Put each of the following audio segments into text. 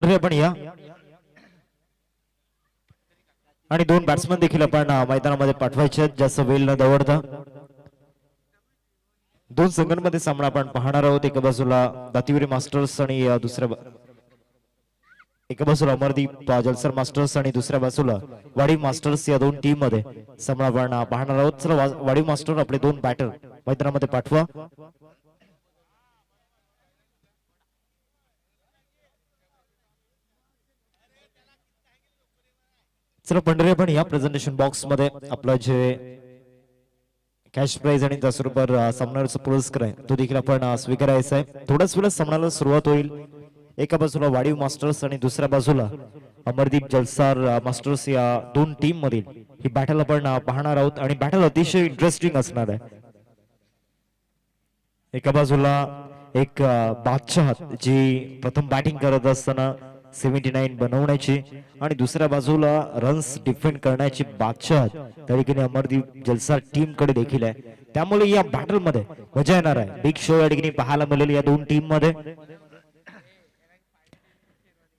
पण या आणि दोन बॅट्समन देखील आपण मैदानामध्ये पाठवायचे आहेत जास्त वेळ न दवडता. दोन संघांमध्ये सामना आपण पाहणार आहोत. एका बाजूला दातिवरी मास्टर्स आणि एका बाजूला अमरदीप जलसर मास्टर्स आणि दुसऱ्या बाजूला वाडीव मास्टर्स या दोन टीम मध्ये सामना आपण पाहणार आहोत. चला वाडीव मास्टर आपले दोन बॅटर मैदानामध्ये पाठवा. चला पंढरी पण या प्रेझेंटेशन बॉक्स मध्ये आपलं जे कॅश प्राइज आणि त्याचबरोबर सामन्याचा पुरस्कार आहे तो देखील आपण स्वीकारायचा आहे. थोड्याच वेळात सामन्याला सुरुवात होईल. एका बाजूला वाडीव मास्टर्स आणि दुसऱ्या बाजूला अमरदीप जलसार मास्टर्स या दोन टीम मधील ही बॅटल आपण पाहणार आहोत आणि बॅटल अतिशय इंटरेस्टिंग असणार आहे. एका बाजूला एक बादशाह जी प्रथम बॅटिंग करत असताना 79 बनवण्याची आणि दुसऱ्या बाजूला रन्स डिफेंड करण्याची बादशाह त्या ठिकाणी अमरदीप जलसार टीम कडे देखील आहे. त्यामुळे या बॅटल मध्ये मजा येणार आहे. बिग शो या ठिकाणी पाहायला मिळेल. या दोन टीम मध्ये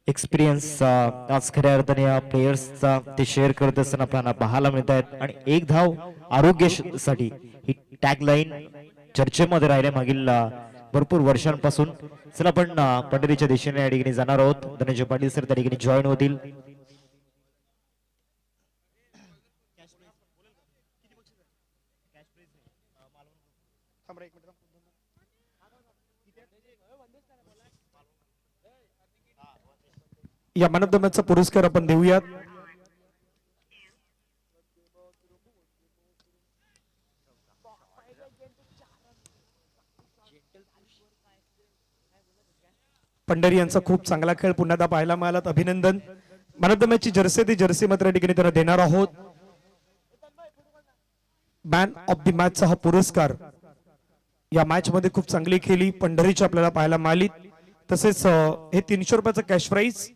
एक्सपिरियन्स आज खऱ्या अर्थाने या प्लेयर्सचा ते शेअर करत असताना आपल्याला पाहायला मिळत आहेत. आणि एक धाव आरोग्यासाठी ही टॅग लाईन चर्चेमध्ये राहिल्या मागील भरपूर वर्षांपासून. चला आपण पंढरीच्या दिशेने या ठिकाणी जाणार आहोत. धनंजय पाटील सर त्या ठिकाणी जॉईन होतील. या मॅन ऑफ द मॅचचा पुरस्कार आपण देऊयात. पंढरी यांचा खूप चांगला खेळ पुन्हा पाहायला मिळाला. अभिनंदन. मॅन ऑफ द मॅचची जर्सी ती जर्सी मात्र या ठिकाणी त्यांना देणार आहोत. मॅन ऑफ द मॅचचा हा पुरस्कार या मॅच मध्ये खूप चांगली खेळली पंढरीची आपल्याला पाहायला मिळाली. तसेच हे 300 रुपयाचं कॅश प्राइज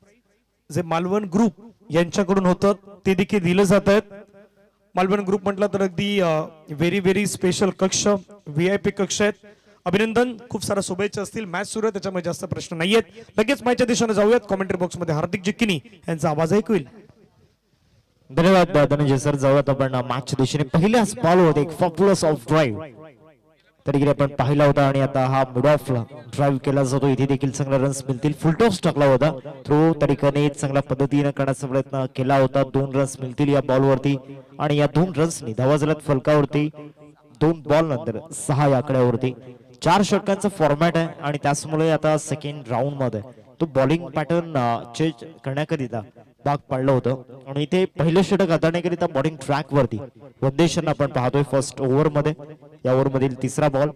जे मालवण ग्रुप यांच्याकडून होतं ते देखील दिलं जात आहेत. मालवण ग्रुप म्हटलं तर अगदी व्हेरी व्हेरी स्पेशल कक्ष VIP कक्ष आहेत. अभिनंदन. खूप साऱ्या शुभेच्छा असतील. मॅच सुरू आहे त्याच्यामुळे जास्त प्रश्न नाहीयेत. लगेच मॅचच्या दिशेने जाऊयात. कॉमेंट्री बॉक्स मध्ये हार्दिक जिक्किनी यांचा आवाज ऐकू येईल. धन्यवाद धनंजय सर. जाऊयात आपण मॅचच्या दिशेने. पहिल्याच बॉलवर एक फॉर्म्युलस ऑफ ड्राईव्ह तरी आपण पाहिला होता आणि आता हा मिड ऑफ ड्राईव्ह केला जातो. इथे देखील चांगला रन्स मिळतील. फुलटॉस टाकला होता. थ्रो तरीकाने चांगल्या पद्धतीने करण्याचा प्रयत्न केला होता. 2 रन्स मिळतील या बॉलवरती आणि या 2 रन्सनी धावा झाल्यात फलकावरती. 2 बॉल नंतर 6 या आकड्यावरती. 4 षटकांचा फॉर्मॅट आहे आणि त्याचमुळे आता सेकंड राऊंड मध्ये तो बॉलिंग पॅटर्न चेंज करण्याकरिता भाग पाडलं होतं आणि इथे पहिलं षटक हाताळण्याकरिता बॉलिंग ट्रॅक वरती वंदेशन आपण पाहतोय फर्स्ट ओव्हर मध्ये. या ओव्हर मधील तिसरा बॉल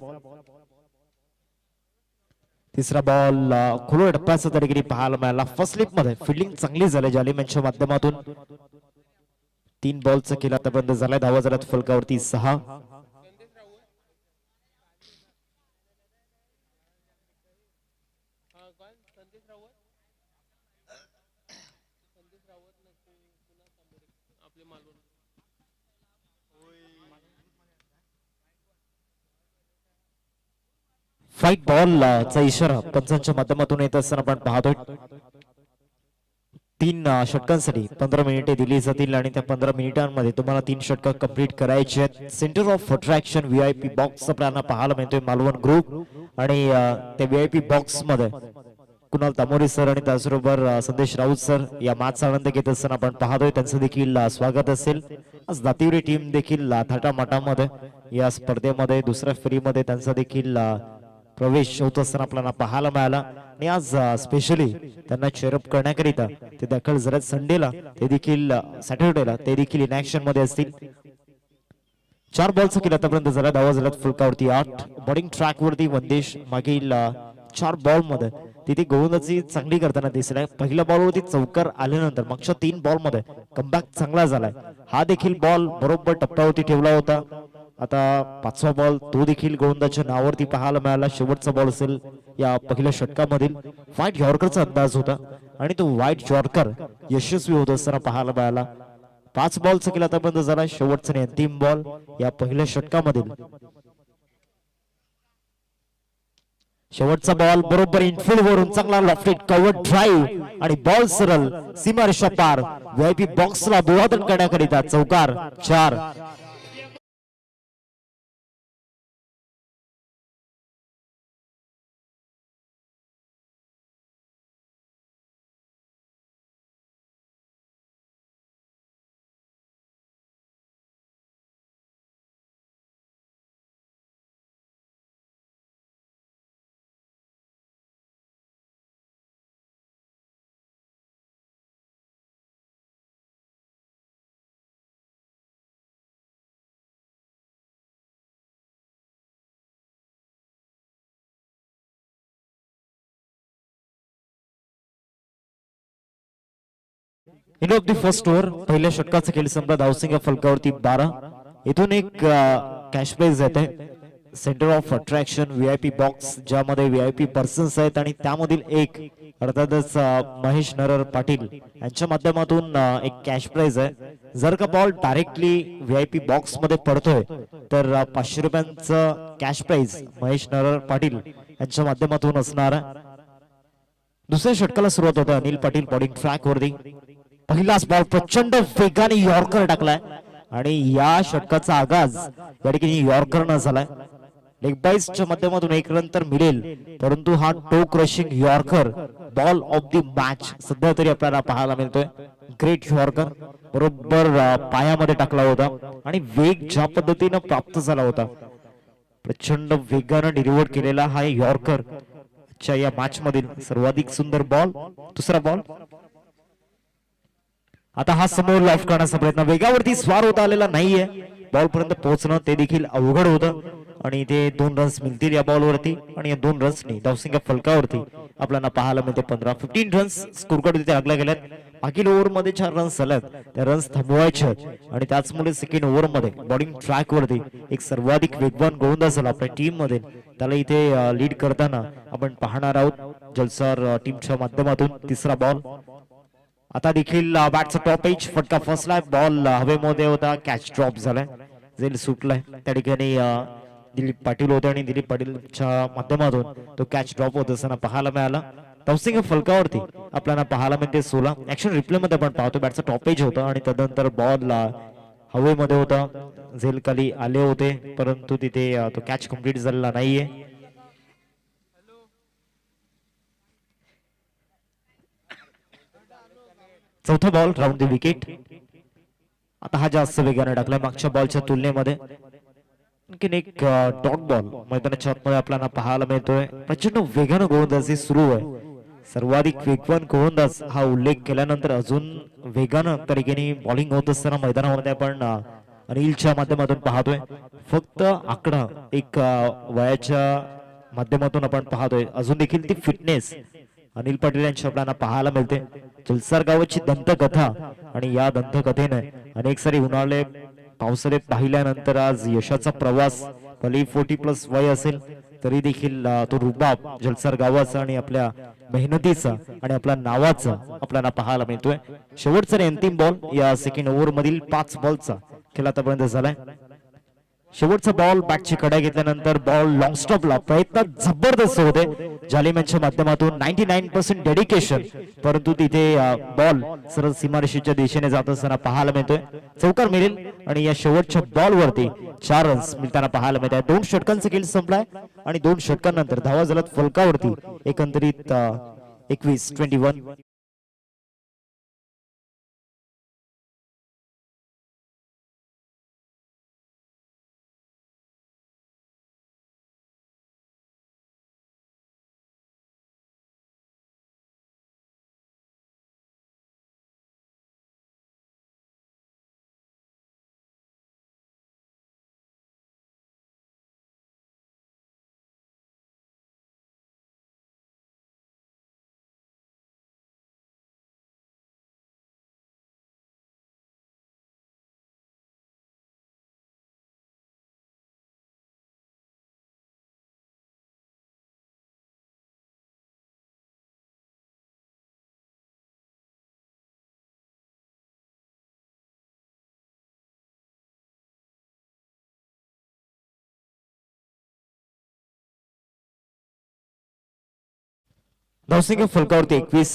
खुलो टप्प्याचा तरीके पाहायला मिळाला. फर्स्ट स्लिप मध्ये फिल्डिंग चांगली झाली जालिमांच्या माध्यमातून. 3 बॉलचा केला आतापर्यंत झालाय. धावा झाल्यात फलकावरती 6. फाईट बॉल चा इशारा पंचांच्या माध्यमातून येत असताना आपण पाहतोय. 3 षटकांसाठी 15 मिनिटे दिली जातील आणि त्या 15 मिनिटांमध्ये तुम्हाला 3 षटक कंप्लीट करायचे आहेत. Centre of attraction VIP box आपल्याला पाहायला मिळतोय मालवण ग्रुप आणि त्या VIP बॉक्स मध्ये कुणाल तामोरी सर आणि त्याचबरोबर संदेश राऊत सर या मॅचचा आनंद घेत असताना आपण पाहतोय. त्यांचं देखील स्वागत असेल. आज दातिवरी टीम देखील थाटामाटामध्ये या स्पर्धेमध्ये दुसऱ्या फेरीमध्ये त्यांचा देखील प्रवेश होत असताना आपल्याला पाहायला मिळाला आणि आज स्पेशली त्यांना चेअरअप करण्याकरिता ते दाखल झाल्यात. संडेला ते देखील सॅटर्डेला ते देखील इन ऍक्शन मध्ये असतील. 4 बॉलचा केला आतापर्यंत झाला. धावा झाल्यात फुलकावरती 8. बॉलिंग ट्रॅक वरती वंदेश मागील 4 बॉल मध्ये तिथे गोलंदाजी चांगली करताना दिसलाय. पहिल्या बॉलवरती चौकार आल्यानंतर मागच्या 3 बॉल मध्ये कमबॅक चांगला झालाय. हा देखील बॉल बरोबर टप्प्यावरती ठेवला होता. आता 5वा बॉल तो देखील गोलंदाजच्या नावावरती पाहायला मिळाला. शेवटचा बॉल असेल या पहिल्या षटकामधील. व्हाईट यॉर्करचा अंदाज होता आणि तो व्हाईट यॉर्कर यशस्वी होत असताना पाहायला मिळाला. 5 बॉलचा केला आतापर्यंत झाला. शेवटचा आणि अंतिम बॉल या पहिल्या षटकामधील शेवटचा बॉल बरोबर इनफिल्ड वरून चांगला लॉफ्टेड कव्हर ड्राईव्ह आणि बॉल सरळ सीमारेषा पार व्हीआयपी बॉक्सला अभिवादन करण्याकरिता चौकार 4. End of the first over पहिल्या षटकाचा खेळ संपला. धावसंख्या फलकावरती 12. इथून एक कॅश प्राइज येते centre of attraction VIP box ज्यामध्ये व्हीआयपी पर्सन्स आहेत आणि त्यामधील एक अर्थातच महेश नरर पाटील यांच्या माध्यमातून एक कॅश प्राइज आहे. जर का बॉल डायरेक्टली व्हीआयपी बॉक्स मध्ये पडतोय तर 500 रुपयांचं कॅश प्राइज महेश नरर पाटील यांच्या माध्यमातून असणार आहे. दुसऱ्या षटकाला सुरुवात होते. अनिल पाटील बॉलिंग ट्रॅक वरती. पहिलाच बॉल प्रचंड वेगाने यॉर्कर टाकलाय आणि या षटकाचा आगाज या ठिकाणी यॉर्कर न झालाय. लेग बाईसच्या माध्यमातून 1 रन तर मिळेल परंतु हा toe crushing yorker ball of the match सध्या तरी आपल्याला पाहायला मिळतोय. ग्रेट यॉर्कर बरोबर पायामध्ये टाकला होता आणि वेग ज्या पद्धतीने प्राप्त झाला होता प्रचंड वेगाने डिलिव्हर केलेला हा यॉर्कर या मॅच मधील सर्वाधिक सुंदर बॉल. दुसरा बॉल आता हा समोर लॉफ्ट करण्याचा प्रयत्न वेगावरती स्वार होता आलेला नाहीये. बॉल पर्यंत पोहोचणं ते देखील अवघड होतं आणि ते 2 रन्स मिळतील या बॉल वरती आणि या 2 रन्सनी धावसंख्या फलकावरती आपल्याला पाहायला मिळते 15 रन्स स्कोर कार्ड तिथे लागल्या गेल्यात. मागील ओव्हर मध्ये 4 रन्स झाल्यात त्या रन्स थांबवायचे आणि त्याचमुळे सेकंड ओव्हर मध्ये बॉलिंग ट्रॅक वरती एक सर्वाधिक वेगवान गोलंदाज झाला आपल्या टीम मध्ये त्याला इथे लीड करताना आपण पाहणार आहोत जलसार टीमच्या माध्यमातून. तिसरा बॉल आता देखील बॅटचा टॉप एज फटका फसलाय. बॉल हवेमध्ये होता कॅच ड्रॉप झालाय जेल सुटलाय. त्या ठिकाणी दिलीप पाटील होते आणि दिलीप पाटीलच्या माध्यमातून तो कॅच ड्रॉप होत असताना पाहायला मिळाला. धावसंख्या फलकावरती आपल्याला पाहायला मिळते 16. ऍक्शन रिप्ले मध्ये आपण पाहतो बॅटचा टॉप एज होता आणि त्यानंतर बॉल हवेमध्ये होता झेल खाली आले होते परंतु तिथे तो कॅच कम्प्लीट झालेला नाहीये. चौथा बॉल राऊंड द विकेट. आता हा जास्त वेगाने टाकलाय मागच्या बॉलच्या तुलनेमध्ये. आणखीन एक डॉट बॉल मैदानाच्या आतमध्ये आपल्याला पाहायला मिळतोय. प्रचंड वेगानं गोलंदाजी सुरू आहे. सर्वाधिक वेगवान गोलंदाज हा उल्लेख केल्यानंतर अजून वेगानं त्या ठिकाणी बॉलिंग होत असताना मैदानामध्ये आपण अनिलच्या माध्यमातून पाहतोय. फक्त आकडा एक वयाच्या माध्यमातून आपण पाहतोय अजून देखील ती फिटनेस अनिल पाटील यांची आपल्याला पाहायला मिळते. जलसार गावाची दंतकथा आणि या दंतकथेने अनेक सारी उन्हाळे पावसाळे पाहिल्यानंतर आज यशाचा प्रवास भले 40+ वय असेल तरी देखील तो रुबाब जलसार गावाचा आणि आपल्या मेहनतीचा आणि आपल्या नावाचा आपल्याला पाहायला मिळतोय. शेवटचा अंतिम बॉल या सेकंड ओव्हर मधील 5 बॉलचा खेळ आतापर्यंत झालाय. शेवटचा बॉल बॅटची कडा घेतल्यानंतर बॉल लॉंग स्टॉपला प्रयत्न जबरदस्त होते जालिम यांच्या माध्यमातून 99% डेडिकेशन परंतु तिथे बॉल सरळ सीमारेषेच्या दिशेने जात असताना पाहायला मिळतोय. चौकार मिळेल आणि या शेवटच्या बॉल वरती 4 रन्स मिळताना पाहायला मिळत आहे. 2 षटकांचा खेळ संपलाय आणि 2 षटकांनंतर धावा झाल्यात फलकावरती एकंदरीत 21-21. धावसंख्या फलकावरती 21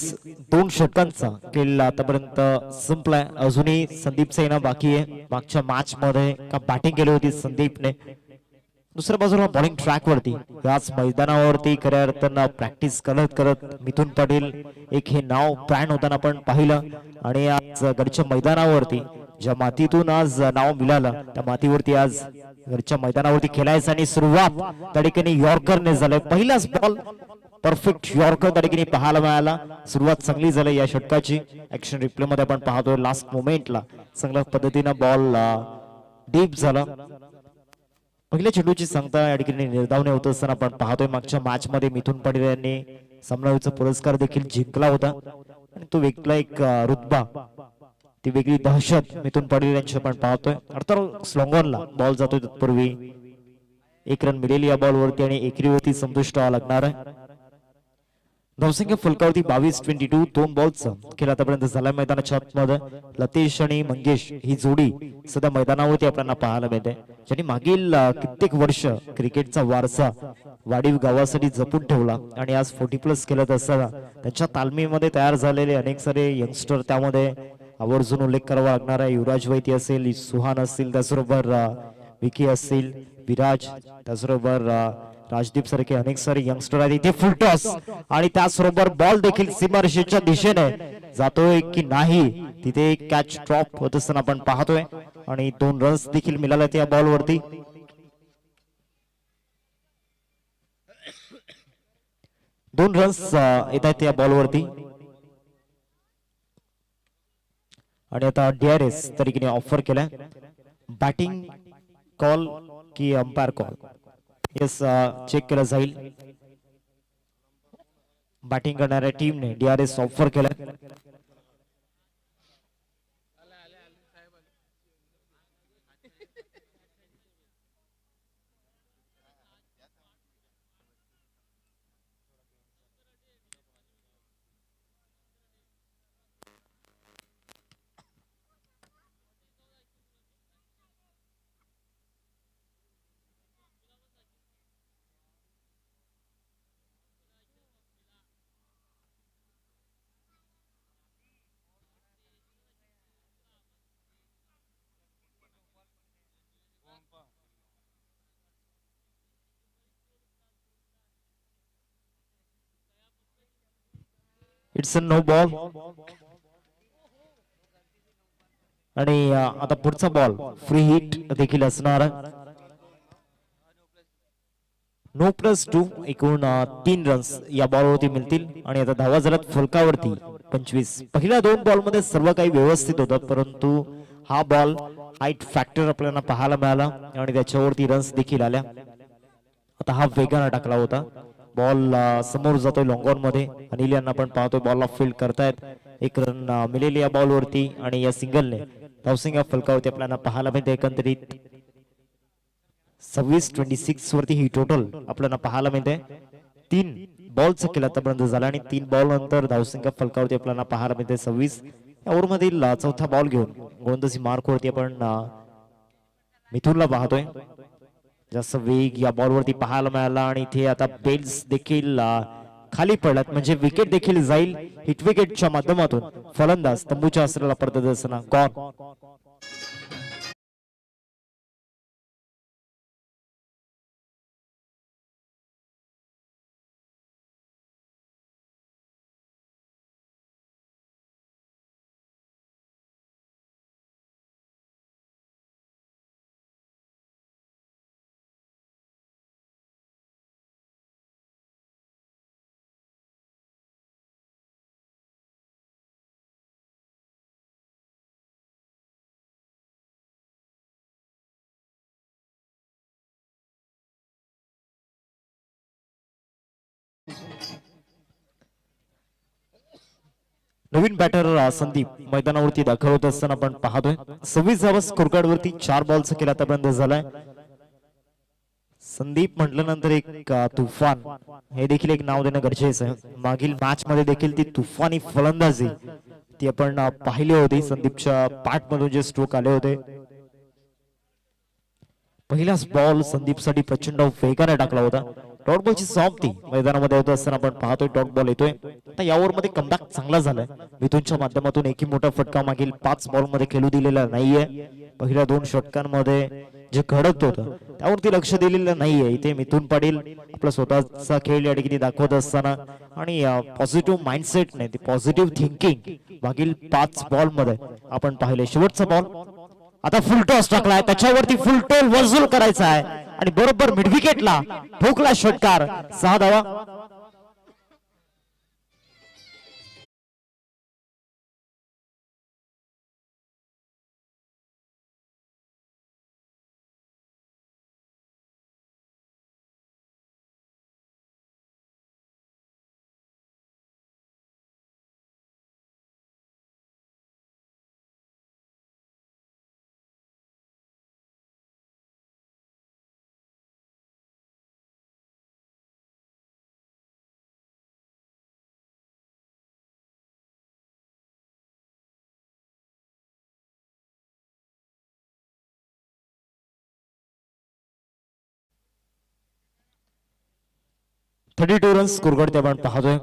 2 षटकांचा खेळ आतापर्यंत संपलाय. अजूनही संदीप सेना बाकी आहे. मागच्या मॅच मध्ये का बॅटिंग केली होती संदीपने. दुसऱ्या बाजूला बॉलिंग ट्रॅक वरती याच मैदानावरती खऱ्या अर्थानं प्रॅक्टिस करत करत मिथुन पाटील एक हे नाव ब्रँड होताना आपण पाहिलं. आणि आज गडच्या मैदानावरती ज्या मातीतून आज नाव मिळालं त्या मातीवरती आज घरच्या मैदानावरती खेळायचं आणि सुरुवात त्या ठिकाणी यॉर्करने झालंय. पहिलाच बॉल परफेक्ट यॉर्कर त्या ठिकाणी पाहायला मिळाला. सुरुवात चांगली झाली या षटकाची. ऍक्शन रिप्ले मध्ये आपण पाहतोय लास्ट मोमेंटला चांगल्या पद्धतीनं बॉल डीप झाला. पहिल्या चेंडूची सांगता या ठिकाणी निर्धावने होत असताना आपण पाहतोय. मागच्या मॅच मध्ये मिथुन पाटील यांनी सामनावीरचा पुरस्कार देखील जिंकला होता आणि तो वेगळा एक रुतबा ती वेगळी दहशत मिथुन पाटील यांची आपण पाहतोय. अर्थात स्लॉंगॉनला बॉल जातोय तत्पूर्वी एक रन मिळेल या बॉलवरती आणि एकरीवरती संतुष्ट व्हावं लागणार आहे. धावसंख्या फलकावरती 22-22 दोन बॉलचा खेळ आतापर्यंत झाला मैदानाच्या आतमध्ये. लतेश आणि मंगेश ही जोडी सध्या मैदानावरती आपल्याला पाहायला मिळते. ज्यांनी मागील कित्येक वर्ष क्रिकेटचा वारसा वाडीव गावासाठी जपून ठेवला आणि आज 40+ खेळत असताना त्यांच्या तालमीमध्ये तयार झालेले अनेक सारे यंगस्टर त्यामध्ये आवर्जून उल्लेख करावा लागणार आहे. युवराज वैती असेल, सुहान असतील, त्याचबरोबर विकी असतील, विराज, त्याचबरोबर राजदीप सारखे अनेक सारे यंगस्टर आहेत. इथे फुल टॉस आणि त्याचबरोबर बॉल देखील सीमारेषेच्या दिशेने जातोय की नाही तिथे कॅच ड्रॉप होत असताना आपण पाहतोय आणि 2 रन्स देखील मिळाले त्या बॉलवरती. दोन रन्स येत आहेत या बॉलवरती आणि आता DRS तरीके ऑफर केलाय. बॅटिंग कॉल की अंपायर कॉल येस चेक केलं जाईल. बॅटिंग करणाऱ्या टीमने DRS ऑफर केलाय. इट्स अ नो बॉल आणि आता पुढचा बॉल फ्री हिट देखील असणार. नो +2 एकूण 3 रन्स या बॉलवरती मिळतील आणि आता धावा झाल्यात फलकावरती 25. पहिल्या 2 बॉल मध्ये सर्व काही व्यवस्थित होतं परंतु हा बॉल हाईट फॅक्टर आपल्याला पाहायला मिळाला आणि त्याच्यावरती रन्स देखील आल्या. आता हा वेगाने टाकला होता. बॉल समोर जातोय लॉंगॉन मध्ये. अनिल यांना आपण पाहतोय बॉलला फील्ड करतायत. एक रन मिळेल या बॉलवरती आणि या सिंगलने धावसंख्या फलकावरती आपल्याला पाहायला मिळते. एकंदरीत 26-26 वरती ही टोटल आपल्याला पाहायला मिळते. 3 बॉलचा खेळ आतापर्यंत झाला आणि 3 बॉल नंतर धावसंख्या फलकावरती आपल्याला पाहायला मिळते 26. या ओव्हर मधील चौथा बॉल घेऊन गोलंदाजी मार्क वरती आपण मिथुनला पाहतोय. जास्त वेग या बॉलवरती पाहायला मिळाला आणि इथे आता बेल्स देखील खाली पडलात म्हणजे विकेट देखील जाईल. हिट विकेटच्या माध्यमातून फलंदाज तंबूच्या अस्त्राला परतत असताना गॉन. नवीन बॅटर संदीप मैदानावरती दाखल होत असताना आपण पाहतोय. 26 धावा स्कोरकार्ड वरती 4 बॉलचा खेळ आतापर्यंत झालाय. संदीप म्हटल्यानंतर एक तुफान हे देखील एक नाव देणं गरजेचं आहे. मागील मॅच मध्ये देखील ती तुफानी फलंदाजी ती आपण पाहिली होती. संदीपच्या पाठ मधून जे स्ट्रोक आले होते. पहिलाच बॉल संदीप साठी प्रचंड वेगाने टाकला होता. डॉट बॉलची समाप्ती मैदानामध्ये होत असताना आपण पाहतोय. डॉट बॉल येतोय. आता या ओव्हरमध्ये कमबॅक चांगला झालाय मिथुनच्या माध्यमातून. एकही मोठा फटका मागील 5 बॉल मध्ये खेळू दिलेला नाहीये. पहिल्या 2 षटकांमध्ये जे घडत होतं त्यावरती लक्ष दिलेलं नाहीये. इथे मिथुन पाटील आपला स्वतःचा खेळ या ठिकाणी दाखवत असताना आणि पॉझिटिव्ह माइंडसेट नाही, ती पॉझिटिव्ह थिंकिंग मागील 5 बॉल मध्ये आपण पाहिले. शेवटचा बॉल आता फुल टॉस टाकलाय, त्याच्यावरती फुल टोल वसूल करायचा आहे आणि बरोबर मिड विकेटला ठोकला षटकार. 6 धावा. थर्टी 32 रन्स स्कोर करते आपण पाहतोय.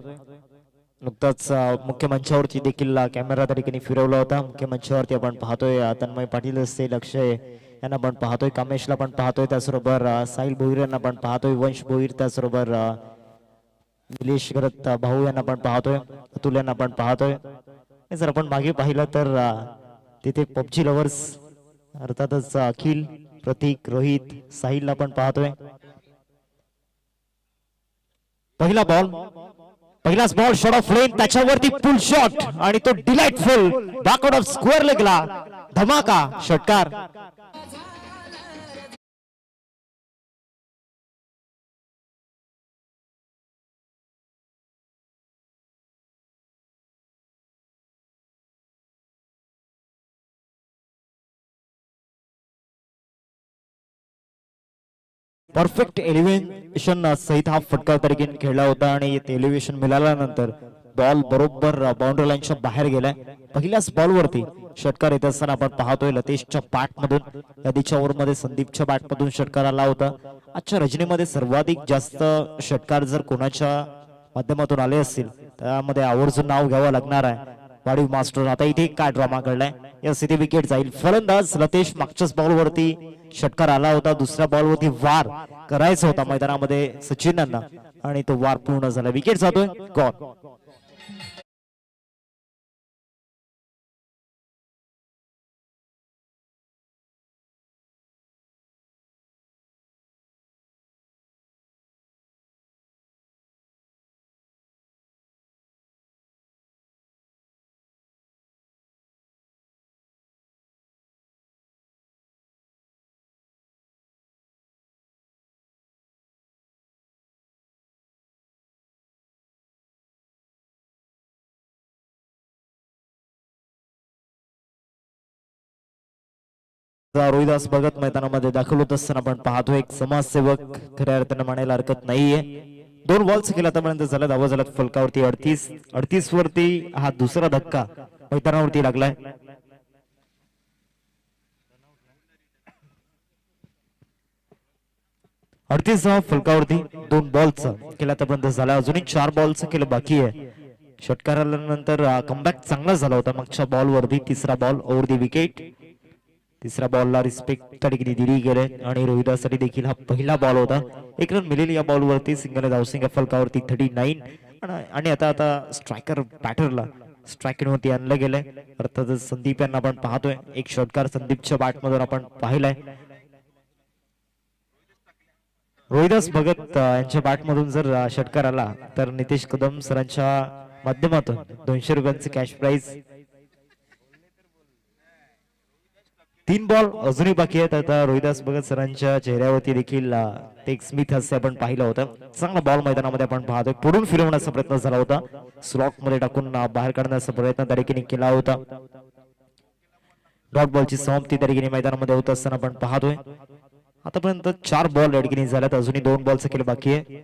नुकताच मुख्य मंचावरती देखील कॅमेरा त्या ठिकाणी फिरवला होता. मुख्य मंचावरती आपण पाहतोय तन्मय पाटील असते, लक्षय यांना आपण पाहतोय, कामेशला पण पाहतोय, त्याचबरोबर साहिल भोईर यांना पण पाहतोय, वंश भोईर, त्याचबरोबर निलेश गरत भाऊ यांना पण पाहतोय, अतुल यांना पण पाहतोय. जर आपण मागे पाहिलं तर तिथे पबजी लवर्स अर्थातच अखिल, प्रतीक, रोहित, साहिलला पण पाहतोय. पहिला बॉल, पहिलाच बॉल शॉट ऑफ लेन, त्याच्यावरती पुल शॉट आणि तो डिलाइटफुल बॅकआउट ऑफ स्क्वेअर लेगला धमाका षटकार. परफेक्ट एलिव्हेशन सहित हा फटका तरीकेने खेळला होता आणि एलिव्हेशन मिळाल्यानंतर बॉल बरोबर बाउंड्री लाईनच्या बाहेर गेलाय. पहिल्याच बॉल वरती षटकार येत असताना आपण पाहतोय लतेशच्या बॅट मधून, यादीच्या ओव्हर मध्ये संदीपच्या बॅट मधून षटकार आला होता. आजच्या रजनीमध्ये सर्वाधिक जास्त षटकार जर कोणाच्या माध्यमातून आले असतील त्यामध्ये आवर्जून नाव घ्यावं लागणार आहे वाढीव मास्टर. आता इथे काय ड्रामा घडलाय, या इथे विकेट जाईल. फलंदाज लतेश मागच्याच बॉल वरती षटकार आला होता, दुसऱ्या बॉल वरती वार करायचा होता मैदानामध्ये सचिनांना आणि तो वार पूर्ण झाला. विकेट जातोय, गॉल. रोहिदास भगत मैदानामध्ये दाखल होत असताना आपण पाहतो एक समाजसेवक खऱ्या अर्थाने म्हणायला हरकत नाहीये. 2 बॉल्स केला आतापर्यंत झाला, धावा झाल्यात फलकावरती 38 वरती हा दुसरा धक्का मैदानावरती लागलाय. फलकावरती 2 बॉल्स केला आतापर्यंत झाला, अजूनही 4 बॉल्स केलं बाकी आहे. षटकार आल्यानंतर कमबॅक चांगला झाला होता मागच्या बॉल वरती. तिसरा बॉल ओव्हर दी विकेट, तिसऱ्या बॉलला रिस्पेक्ट त्या ठिकाणी दिली गेले आणि रोहिदासाठी देखील हा पहिला बॉल होता. 1 रन मिळेल या बॉल वरती, सिंगल धावसिंग फलकावरती 39 आणि आता स्ट्रायकर बॅटरला स्ट्रायकिंग वरती आणलं गेलंय. अर्थातच संदीप यांना आपण पाहतोय, एक षटकार संदीपच्या बॅट मधून आपण पाहिलाय. रोहिदास भगत यांच्या बॅट मधून जर षटकार आला तर नितेश कदम सरांच्या माध्यमातून 200 रुपयांचे कॅश प्राइज. 3 बॉल अजूनही बाकी आहेत. आता रोहिदास भगत सरांच्या चेहऱ्यावरती देखील एक स्मिथ हास्य आपण पाहिलं होतं. चांगला बॉल मैदानामध्ये आपण पाहतोय, पुढून फिरवण्याचा प्रयत्न झाला होता, स्लॉट मध्ये टाकून बाहेर काढण्याचा प्रयत्न त्या ठिकाणी केला होता. डॉट बॉलची समाप्ती त्या ठिकाणी मैदानामध्ये होत असताना आपण पाहतोय. आतापर्यंत 4 बॉल या ठिकाणी झाल्यात, अजूनही 2 बॉलचं केलं बाकी आहे.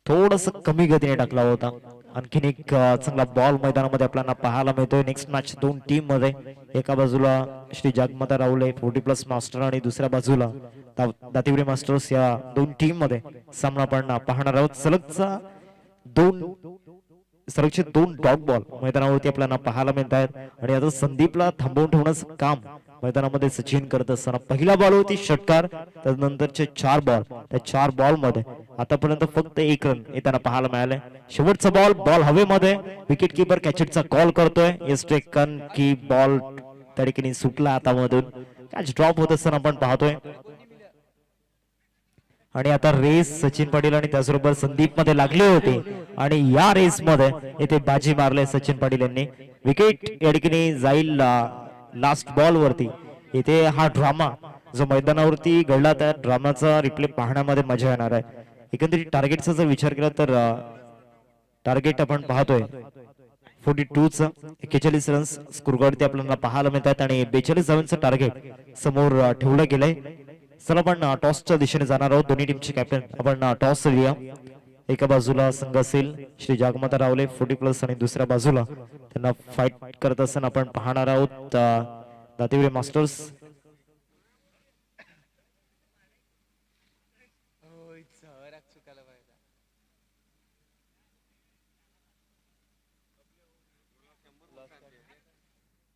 थोडस कमी गतीने टाकला होता. आणखीन एक चांगला बॉल मैदानामध्ये आपल्याला पाहायला मिळतोय. नेक्स्ट मॅच दोन टीम मध्ये, एका बाजूला श्री जगमाता रावले 40+ मास्टर आणि दुसऱ्या बाजूला दातिवरे मास्टर्स, या दोन टीम मध्ये सामना आपण पाहणार आहोत. सलगचे दोन डॉट बॉल मैदानावरती आपल्याला पाहायला मिळत आहेत. आणि आता संदीपला थांबवून ठेवण्याचं काम मैदानामध्ये सचिन करत असताना पहिला बॉल होती षटकार, त्यानंतरचे 4 बॉल, त्या 4 बॉल मध्ये आतापर्यंत फक्त 1 रन येताना पाहायला मिळाले. शेवटचा बॉल हवेमध्ये, विकेट किपर कॅचेटचा कॉल करतोय. येस टेकन की बॉल त्या ठिकाणी सुटला हातामधून, कॅच ड्रॉप होत असताना आपण पाहतोय. आणि आता रेस सचिन पाटील आणि त्याचबरोबर संदीप मध्ये लागले होते आणि या रेस मध्ये इथे बाजी मारले सचिन पाटील यांनी. विकेट या ठिकाणी जाईल लास्ट बॉल वरती. इथे हा ड्रामा जो मैदानावरती घडला, त्या ड्रामाचा रिप्ले पाहण्यामध्ये मजा येणार आहे. एकंदरीत टार्गेटचा जर विचार केला तर टार्गेट आपण पाहतोय 42चं 41 रन्स स्कोरवरती आपल्याला पाहायला मिळतात आणि 42 धावांचं टार्गेट समोर ठेवलं गेलंय. चला आपण टॉसच्या दिशेने जाणार आहोत. दोन्ही टीमचे कॅप्टन आपण टॉस लिया. एका बाजूला संघ असेल श्री जगमाता रावले 40+ आणि दुसऱ्या बाजूला त्यांना फाईट करत असताना आपण पाहणार आहोत दातिवरे मास्टर्स.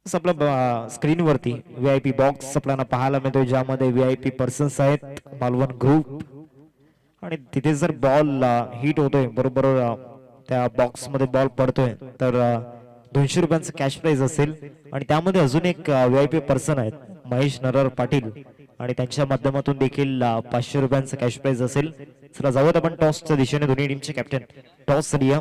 आपल्या स्क्रीनवरती VIP बॉक्स आपल्याला पाहायला मिळतोय, ज्यामध्ये VIP पर्सन्स आहेत मालवण ग्रुप. आणि तिथे जर बॉल हिट होतोय बरोबर त्या बॉक्स मध्ये बॉल पडतोय तर 200 रुपयांचं कॅश प्राइज असेल. आणि त्यामध्ये अजून एक VIP पर्सन आहेत महेश नरर पाटील, आणि त्यांच्या माध्यमातून देखील 500 रुपयांचं कॅश प्राइज असेल. चला जाऊयात आपण टॉसच्या दिशेने. दोन्ही टीमचे कॅप्टन टॉस लिया.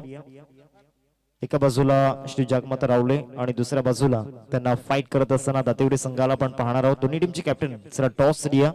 एका बाजूला श्री जगमाता रावले आणि दुसऱ्या बाजूला त्यांना फाईट करत असताना दातिवरे संघाला आपण पाहणार आहोत. दोन्ही टीमचे कॅप्टन चला टॉस लिया.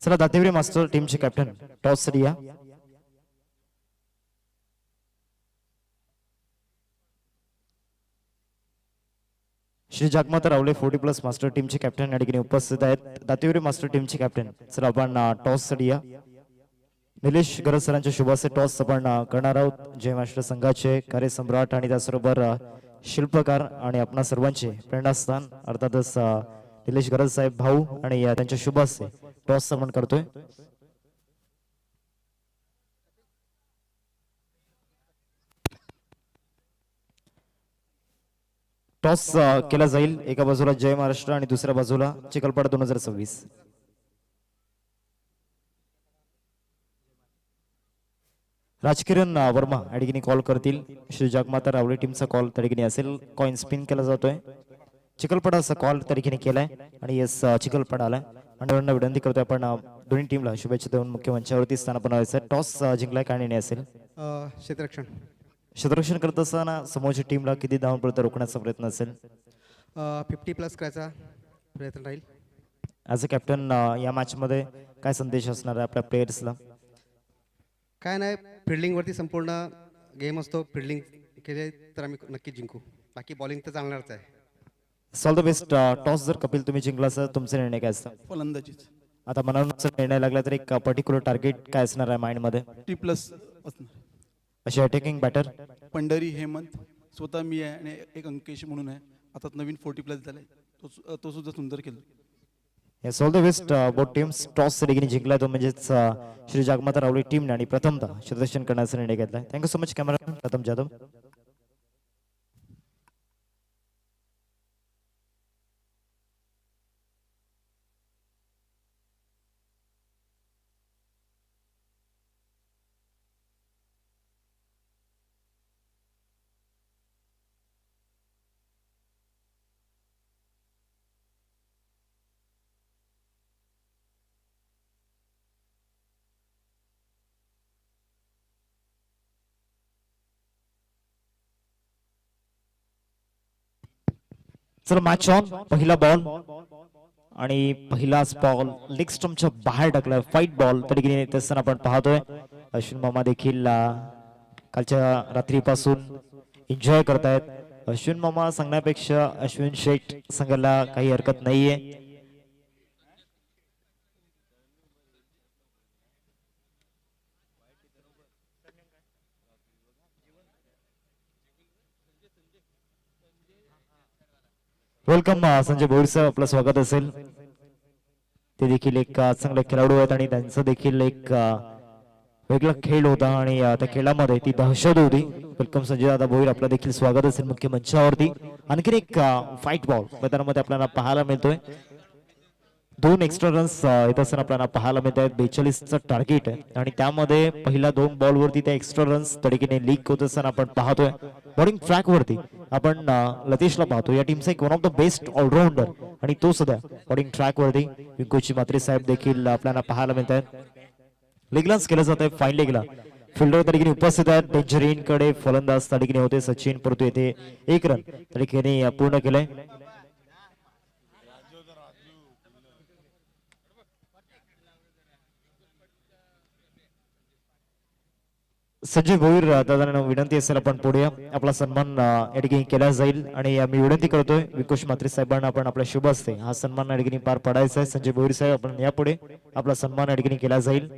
चला दातिवरे मास्टर टीमचे कॅप्टन टॉस लिया. श्री जगमाता रावले 40+ मास्टर टीमचे कॅप्टन या ठिकाणी उपस्थित आहेत. दातिवरे मास्टर टीमचे कॅप्टन चला आपण टॉस लिया. निलेश गरज सरांच्या शुभाचे टॉस आपण करणार आहोत. जय महाराष्ट्र संघाचे कार्यसम्राट आणि त्याचबरोबर शिल्पकार आणि आपणा सर्वांचे प्रेरणास्थान अर्थातच निलेश गरज साहेब भाऊ आणि त्यांच्या शुभाचे टॉस आपण करतोय. टॉस केला जाईल. एका बाजूला जय महाराष्ट्र आणि दुसऱ्या बाजूला चिखलपाडा 2026. राजकिरण वर्मा या ठिकाणी कॉल करतील. श्री जगमाता रावले टीमचा कॉल त्या ठिकाणी असेल. कॉइन स्पिन केला जातोय. चिखलपाडाचा कॉल त्या ठिकाणी केलाय आणि येस चिखलपाडा आलाय. आणि विनंती करतोय आपण दोन्ही टीमला शुभेच्छा देऊन मुख्य मंचावरती स्थानापन्न व्हायचं. टॉस जिंकलाय काय निर्णय असेल? क्षेत्ररक्षण करत असताना समोरच्या टीमला किती धावांपर्यंत रोखण्याचा प्रयत्न असेल? 50+ करायचा प्रयत्न राहील. ॲज अ कॅप्टन या मॅच मध्ये काय संदेश असणार आहे आपल्या प्लेयर्सला? काय नाही, फिल्डिंगवरती संपूर्ण गेम असतो. फिल्डिंग केले तर आम्ही नक्की जिंकू. बाकी बॉलिंग तर चांगणारच आहे. All the best. टॉस जर कपिल तुम्ही जिंकला तर तुमचे निर्णय काय असतात? फलंदाजीच. आता मनातून असं निर्णय लागला तर एक पर्टिक्युलर टार्गेट काय असणार आहे माइंड मध्ये? 50+ असणार. असे अटॅकिंग बॅटर. पंढरी हेमंत, स्वतः मी आहे आणि एक अंकेश म्हणून आहे, आता नवीन 40+ झालाय, तो सुद्धा सुंदर केलं. Yes, all the best both teams. Toss ठिकाणी जिंकला तो म्हणजेच श्री जागमाता रावली टीमने आणि प्रथमतः क्षेत्ररक्षण करण्याचा निर्णय घेतला. थँक्यू सो मच कॅमेरामॅन प्रथम जाधव. चला मॅच ऑन. पहिला बॉल आणि पहिलाच बॉल लेग स्टंपच्या बाहेर टाकला. फाईट बॉल तरीके असताना आपण पाहतोय. अश्विन मामा देखील कालच्या रात्रीपासून एन्जॉय करतायत. अश्विन मामा सांगण्यापेक्षा अश्विन शेठ सांगायला काही हरकत नाहीये. वेलकम संजय भोईर साहेब, आपलं स्वागत असेल. ते देखील एक चांगले खेळाडू आहेत आणि त्यांचं देखील एक वेगळा खेळ होता आणि त्या खेळामध्ये ती दहशत होती. वेलकम संजय दादा भोईर, आपलं देखील स्वागत असेल मुख्य मंचावरती. आणखीन एक फाईट बॉल मैदानामध्ये आपल्याला पाहायला मिळतोय. 2 एक्स्ट्रा रन्स येत असताना आपल्याला पाहायला मिळत आहेत. 42चं टार्गेट आहे आणि त्यामध्ये पहिल्या 2 बॉलवरती त्या एक्स्ट्रा रन्स तडकीने लीक होत असताना आपण पाहतोय. बॉलिंग ट्रॅक वरती आपण लतेशला पाहतो. या टीमचा एक one of the best all rounder आणि तो सुद्धा बॉलिंग ट्रॅक वरती. विंकुची मात्रे साहेब देखील आपल्याला पाहायला मिळत आहेत. लेगलाच केलं जात आहे. फाईन लेगला फिल्डर तरीके उपस्थित आहेत. डेंजरीन कडे फलंदाज तडकीने होते सचिन, परंतु येथे 1 रन तडकीने पूर्ण केलंय. संजय भोईर दादांना विनंती असेल आपण पुढे आपला सन्मान या ठिकाणी केला जाईल आणि मी विनंती करतोय विकुश मात्रे साहेबांना आपण आपल्या शुभ असते हा सन्मान या ठिकाणी पार पाडायचा आहे. संजय भोईर साहेब, आपण यापुढे आपला सन्मान या ठिकाणी केला जाईल.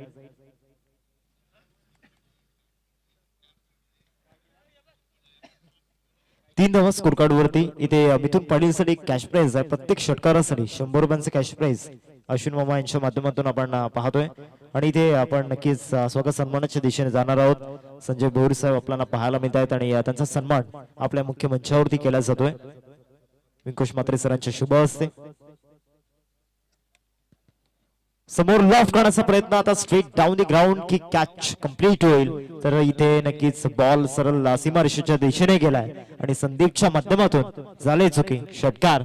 तीन धावा स्कोर कार्ड वरती. इथे मिथुन पाटीलसाठी कॅश प्राइज आहे. प्रत्येक षटकारासाठी 100 रुपयांचे कॅश प्राइज अश्विन मामा यांच्या माध्यमातून आपण पाहतोय आणि इथे आपण नक्कीच स्वागत सन्मानाच्या दिशेने जाणार आहोत. संजय भोईर साहेब आपल्याला पाहायला मिळत आहेत आणि त्यांचा सन्मान आपल्या मुख्य मंचावरती केला जातोय. विंकुश मात्रे सरांचे शुभ असते. समोर लॉफ्ट करण्याचा प्रयत्न, आता स्ट्रेट डाऊन द ग्राउंड की कॅच कंप्लीट होईल. तर इथे नक्कीच बॉल सरळ सीमारेषेच्या दिशेने गेलाय आणि संदीपच्या माध्यमातून झाले चुकी. षटकार.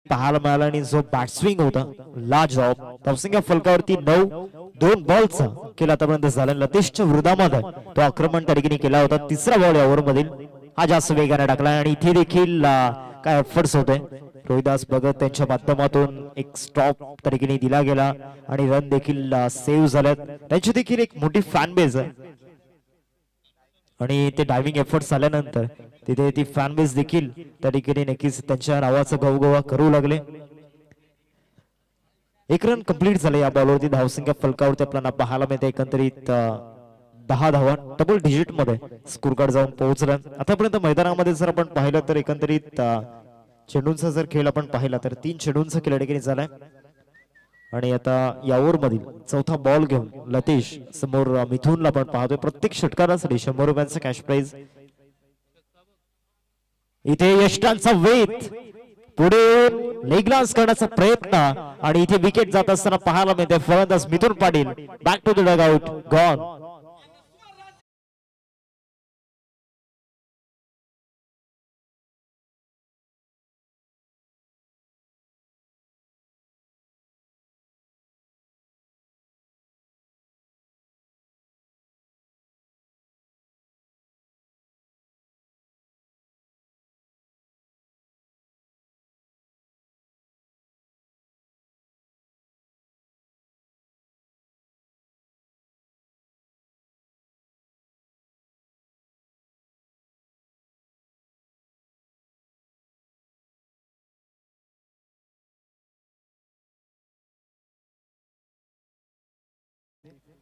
पाहायला मिळाला आणि जो बॅट स्विंग होता लाजवाब. धावसंख्या फलकावरती 9. 2 बॉलचा केला आतापर्यंत झाला. लतेशच्या विरोधामध्ये तो आक्रमण त्या ठिकाणी केला होता. तिसरा बॉल या ओव्हर मधील हा जास्त वेगाने टाकला आणि इथे देखील काय एफर्ट्स होते. रोहिदास भगत त्यांच्या माध्यमातून एक स्टॉप त्या ठिकाणी दिला गेला आणि रन देखील सेव्ह झाल्यात. त्यांची देखील एक मोठी फॅन बेस आहे आणि ते डायव्हिंग एफर्ट्स आल्यानंतर तिथे ती फॅन बेस देखील त्या ठिकाणी नक्कीच त्यांच्या नावाचा गवगवा करू लागले. 1 रन कंप्लीट झाले या बॉलवरती. धावसंख्या फलकावरती आपल्याला पाहायला मिळते एकंदरीत 10 धावा डबल डिजिट मध्ये स्कोर कार्ड जाऊन पोहोचला. आतापर्यंत मैदानामध्ये जर आपण पाहिलं तर एकंदरीत चेंडूंचा जर खेळ आपण पाहिला तर 3 चेंडूंचा खेळ ठिकाणी झालाय आणि आता या ओव्हर मधील चौथा बॉल घेऊन लतेश समोर मिथुनला आपण पाहतोय. प्रत्येक षटकारासाठी 100 रुपयांचा कॅश प्राइज. इथे यष्टांचा वेध पुढे लेग लान्स करण्याचा प्रयत्न आणि इथे विकेट जात असताना पाहायला मिळते. फलंदाज Mithun Patil back to the dugout gone.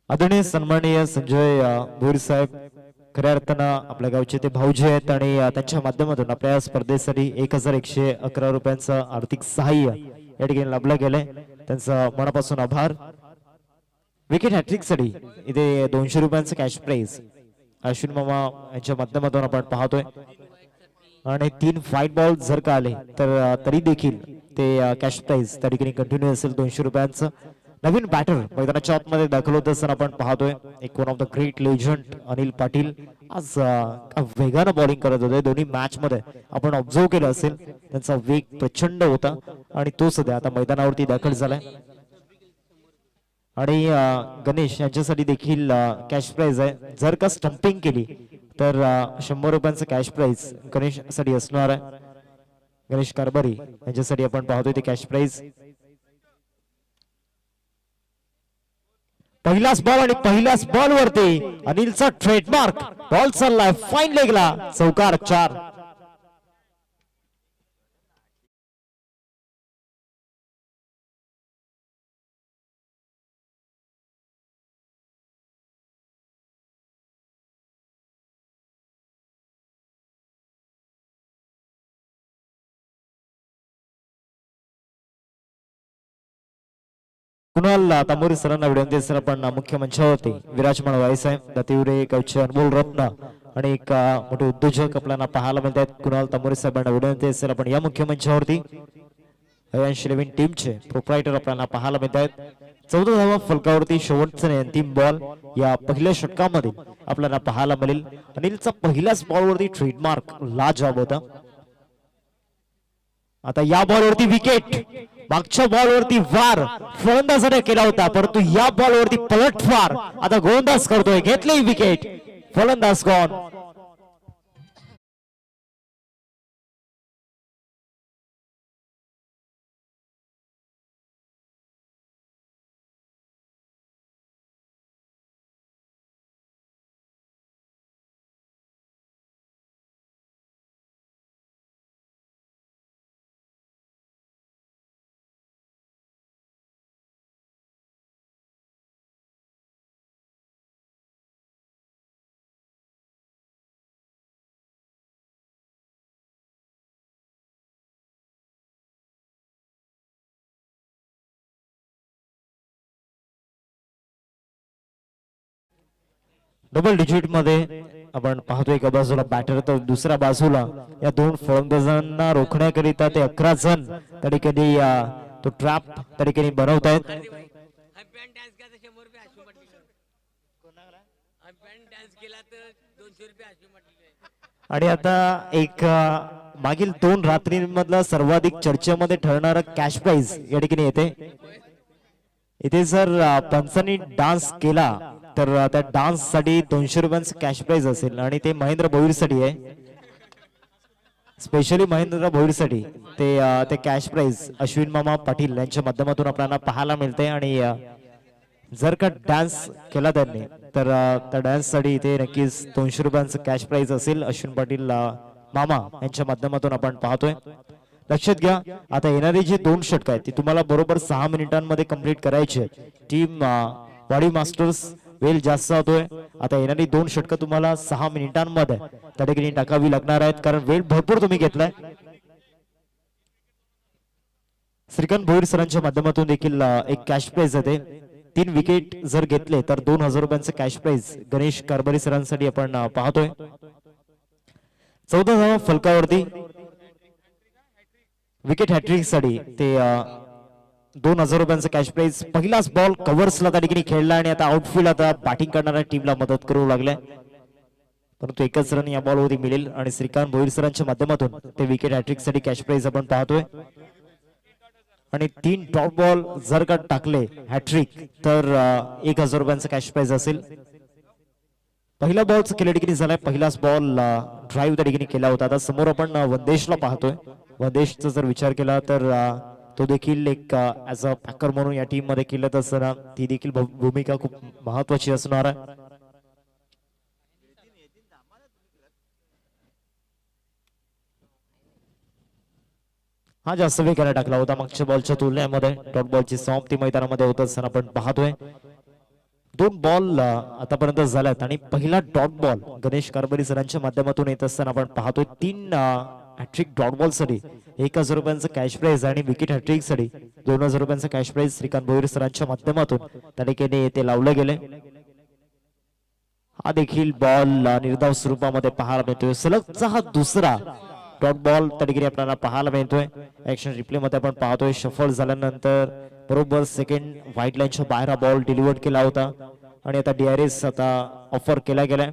आदरणीय सन्माननीय संजय भोईर साहेब, खऱ्या अर्थानं आपल्या गावचे ते भाऊजी आहेत आणि त्यांच्या माध्यमातून आपल्या स्पर्धेसाठी 1111 रुपयांचं आर्थिक सहाय्य या ठिकाणी लाभलं गेलंय. त्यांचं मनापासून आभार. विकेट हॅट्रिक साठी इथे 200 रुपयांचं कॅश प्राइज अश्विन मामा यांच्या माध्यमातून आपण पाहतोय आणि 3 फाईट बॉल जर का आले तर तरी देखील ते कॅश प्राइज त्या ठिकाणी कंटिन्यू असेल 200 रुपयांचं. नवीन बॅटर मैदानाच्या आतमध्ये दाखल होत असताना आपण पाहतोय एक one of the great legend Anil Patil आज वेगानं बॉलिंग करत होते. दोन्ही मॅच मध्ये आपण ऑब्झर्व केलं असेल त्यांचा वेग प्रचंड होता आणि तो सध्या आता मैदानावरती दाखल झालाय. आणि गणेश यांच्यासाठी देखील कॅश प्राइज आहे. जर का स्टंपिंग केली तर 100 रुपयांचं कॅश प्राइज गणेश साठी असणार आहे. गणेश कारभारी यांच्यासाठी आपण पाहतोय ते कॅश प्राइज. पहिलाच बॉल आणि पहिल्याच बॉल वरती अनिलचा ट्रेडमार्क बॉल चाललाय फाईन लेगला, चौकार 4. कुणाल तांबोरी सरांना विनंती सर आपण मुख्य मंचावरती विराजमान व्हायचं आहे. दतिवरे गावचे अनमोल रत्न आणि एक मोठे उद्योजक आपल्याला पाहायला मिळत आहेत. कुणाल तांबोरी साहेबांना विनंती सर आपण या मुख्य मंचावरती 11 टीमचे प्रोप्रायटर आपल्याला पाहायला मिळत आहेत. 14 धावा फलकावरती शेवटचे अंतिम बॉल या पहिल्या षटकामध्ये आपल्याला पाहायला मिळेल. अनिलचा पहिल्याच बॉलवरती ट्रेडमार्क लाजवाब होता. आता या बॉलवरती विकेट, मागच्या बॉलवरती वार फलंदाजाने केला होता परंतु या बॉलवरती पलटवार आता गोलंदाज करतोय. घेतली विकेट, फलंदाज गॉन. डबल डिजिट मध्ये आपण पाहतोय एका बाजूला बॅटर तर दुसऱ्या बाजूला या दोन फलंदाजांना रोखण्याकरिता ते 11 जण त्या ठिकाणी तो ट्रॅप त्या ठिकाणी बनवत आहेत. आणि आता एक मागील 2 रात्रींमधला सर्वाधिक चर्चेमध्ये ठरणारा कॅश प्राइज या ठिकाणी येते. इथे जर पंचांनी डान्स केला तर त्या डान्स साठी 200 रुपयांचं कॅश प्राइज असेल आणि ते महेंद्र भोईर साठी आहे. स्पेशली महेंद्र भोईर साठी ते कॅश प्राइज अश्विन मामा पाटील यांच्या माध्यमातून आपल्याला पाहायला मिळते. आणि जर का डान्स केला त्यांनी तर त्या डान्स साठी इथे नक्कीच 200 रुपयांचं कॅश प्राइज असेल. अश्विन पाटील मामा यांच्या माध्यमातून आपण पाहतोय. लक्षात घ्या आता येणारे जे 2 षटक आहेत ते तुम्हाला बरोबर 6 मिनिटांमध्ये कंप्लीट करायचे. टीम बॉडी मास्टर्स वेळ जास्त होतोय. आता येणारी 2 षटकं तुम्हाला 6 मिनिटांमध्ये त्या ठिकाणी टाकावी लागणार आहेत कारण वेळ भरपूर तुम्ही घेतलाय. श्रीकांत भोईर सरांच्या माध्यमातून देखील एक कॅश प्राइज येते. 3 विकेट जर घेतले तर 2000 रुपयांचं कॅश प्राइज गणेश कारभारी सरांसाठी आपण पाहतोय. 14 धावा फलकावरती विकेट हॅट्रिक साठी ते 2000 रुपयांचं कॅश प्राइज. पहिलाच बॉल कव्हर्सला त्या ठिकाणी खेळला आणि आता आउटफील्ड आता बॅटिंग करणाऱ्या टीमला मदत करू लागलाय परंतु एकच रन या बॉलवरती मिळेल आणि श्रीकांत भोईर सरांच्या माध्यमातून ते विकेट हॅट्रिक साठी कॅश प्राइज आपण पाहतोय. आणि 3 डॉट बॉल जर का टाकले हॅट्रिक तर 1000 रुपयांचं कॅश प्राइज असेल. पहिला बॉलचं केल्या ठिकाणी झालाय. पहिलाच बॉल ड्राईव्ह त्या ठिकाणी केला होता. आता समोर आपण वंदेशला पाहतोय. वंदेशचा जर विचार केला तर तो देखील एक ऍज अ पॅकर म्हणून या टीम मध्ये खेळत असताना ती देखील भूमिका खूप महत्वाची असणार आहे. हा जास्त वेगाने टाकला होता मागच्या बॉलच्या तुलनेमध्ये. डॉट बॉलची समाप्ती मैदानामध्ये होत असताना आपण पाहतोय. 2 बॉल आतापर्यंत झाल्यात आणि पहिला डॉट बॉल गणेश कारभारी सरांच्या माध्यमातून येत असताना आपण पाहतोय 3 हॅट्रिक डॉट बॉल साठी 1000 रुपयांचं कॅश प्राइज आणि विकेट हॅट्रिक साठी 2000 रुपयांचं कॅश प्राइज श्रीकांत भोईर सरांच्या माध्यमातून त्या ठिकाणी येथे लावले गेले. हा देखील बॉल निर्धाव स्वरूपामध्ये पाहायला मिळतोय. सलगचा हा दुसरा डॉट बॉल त्या ठिकाणी आपल्याला पाहायला मिळतोय. ऍक्शन रिप्ले मध्ये आपण पाहतोय शफल झाल्यानंतर बरोबर सेकंड व्हाईट लाईनच्या बाहेर हा बॉल डिलिव्हर्ड केला होता आणि आता DRS आता ऑफर केला गेलाय.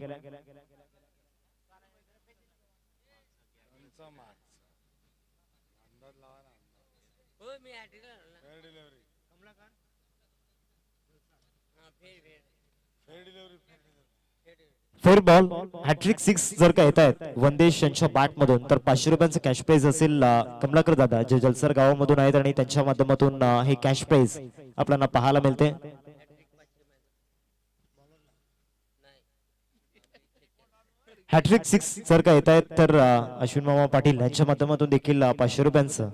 फेअर बॉल हॅट्रिक 6 जर का येत आहेत वंदेश यांच्या बॅट मधून तर 500 रुपयांचं कॅश प्राइज असेल कमलाकर दादा जे जलसर गावामधून आहेत आणि त्यांच्या माध्यमातून हे कॅश प्राइज आपल्याला पाहायला मिळते. हॅट्रिक 6 जर का येत आहेत तर अश्विन मामा पाटील यांच्या माध्यमातून देखील 500 रुपयांचं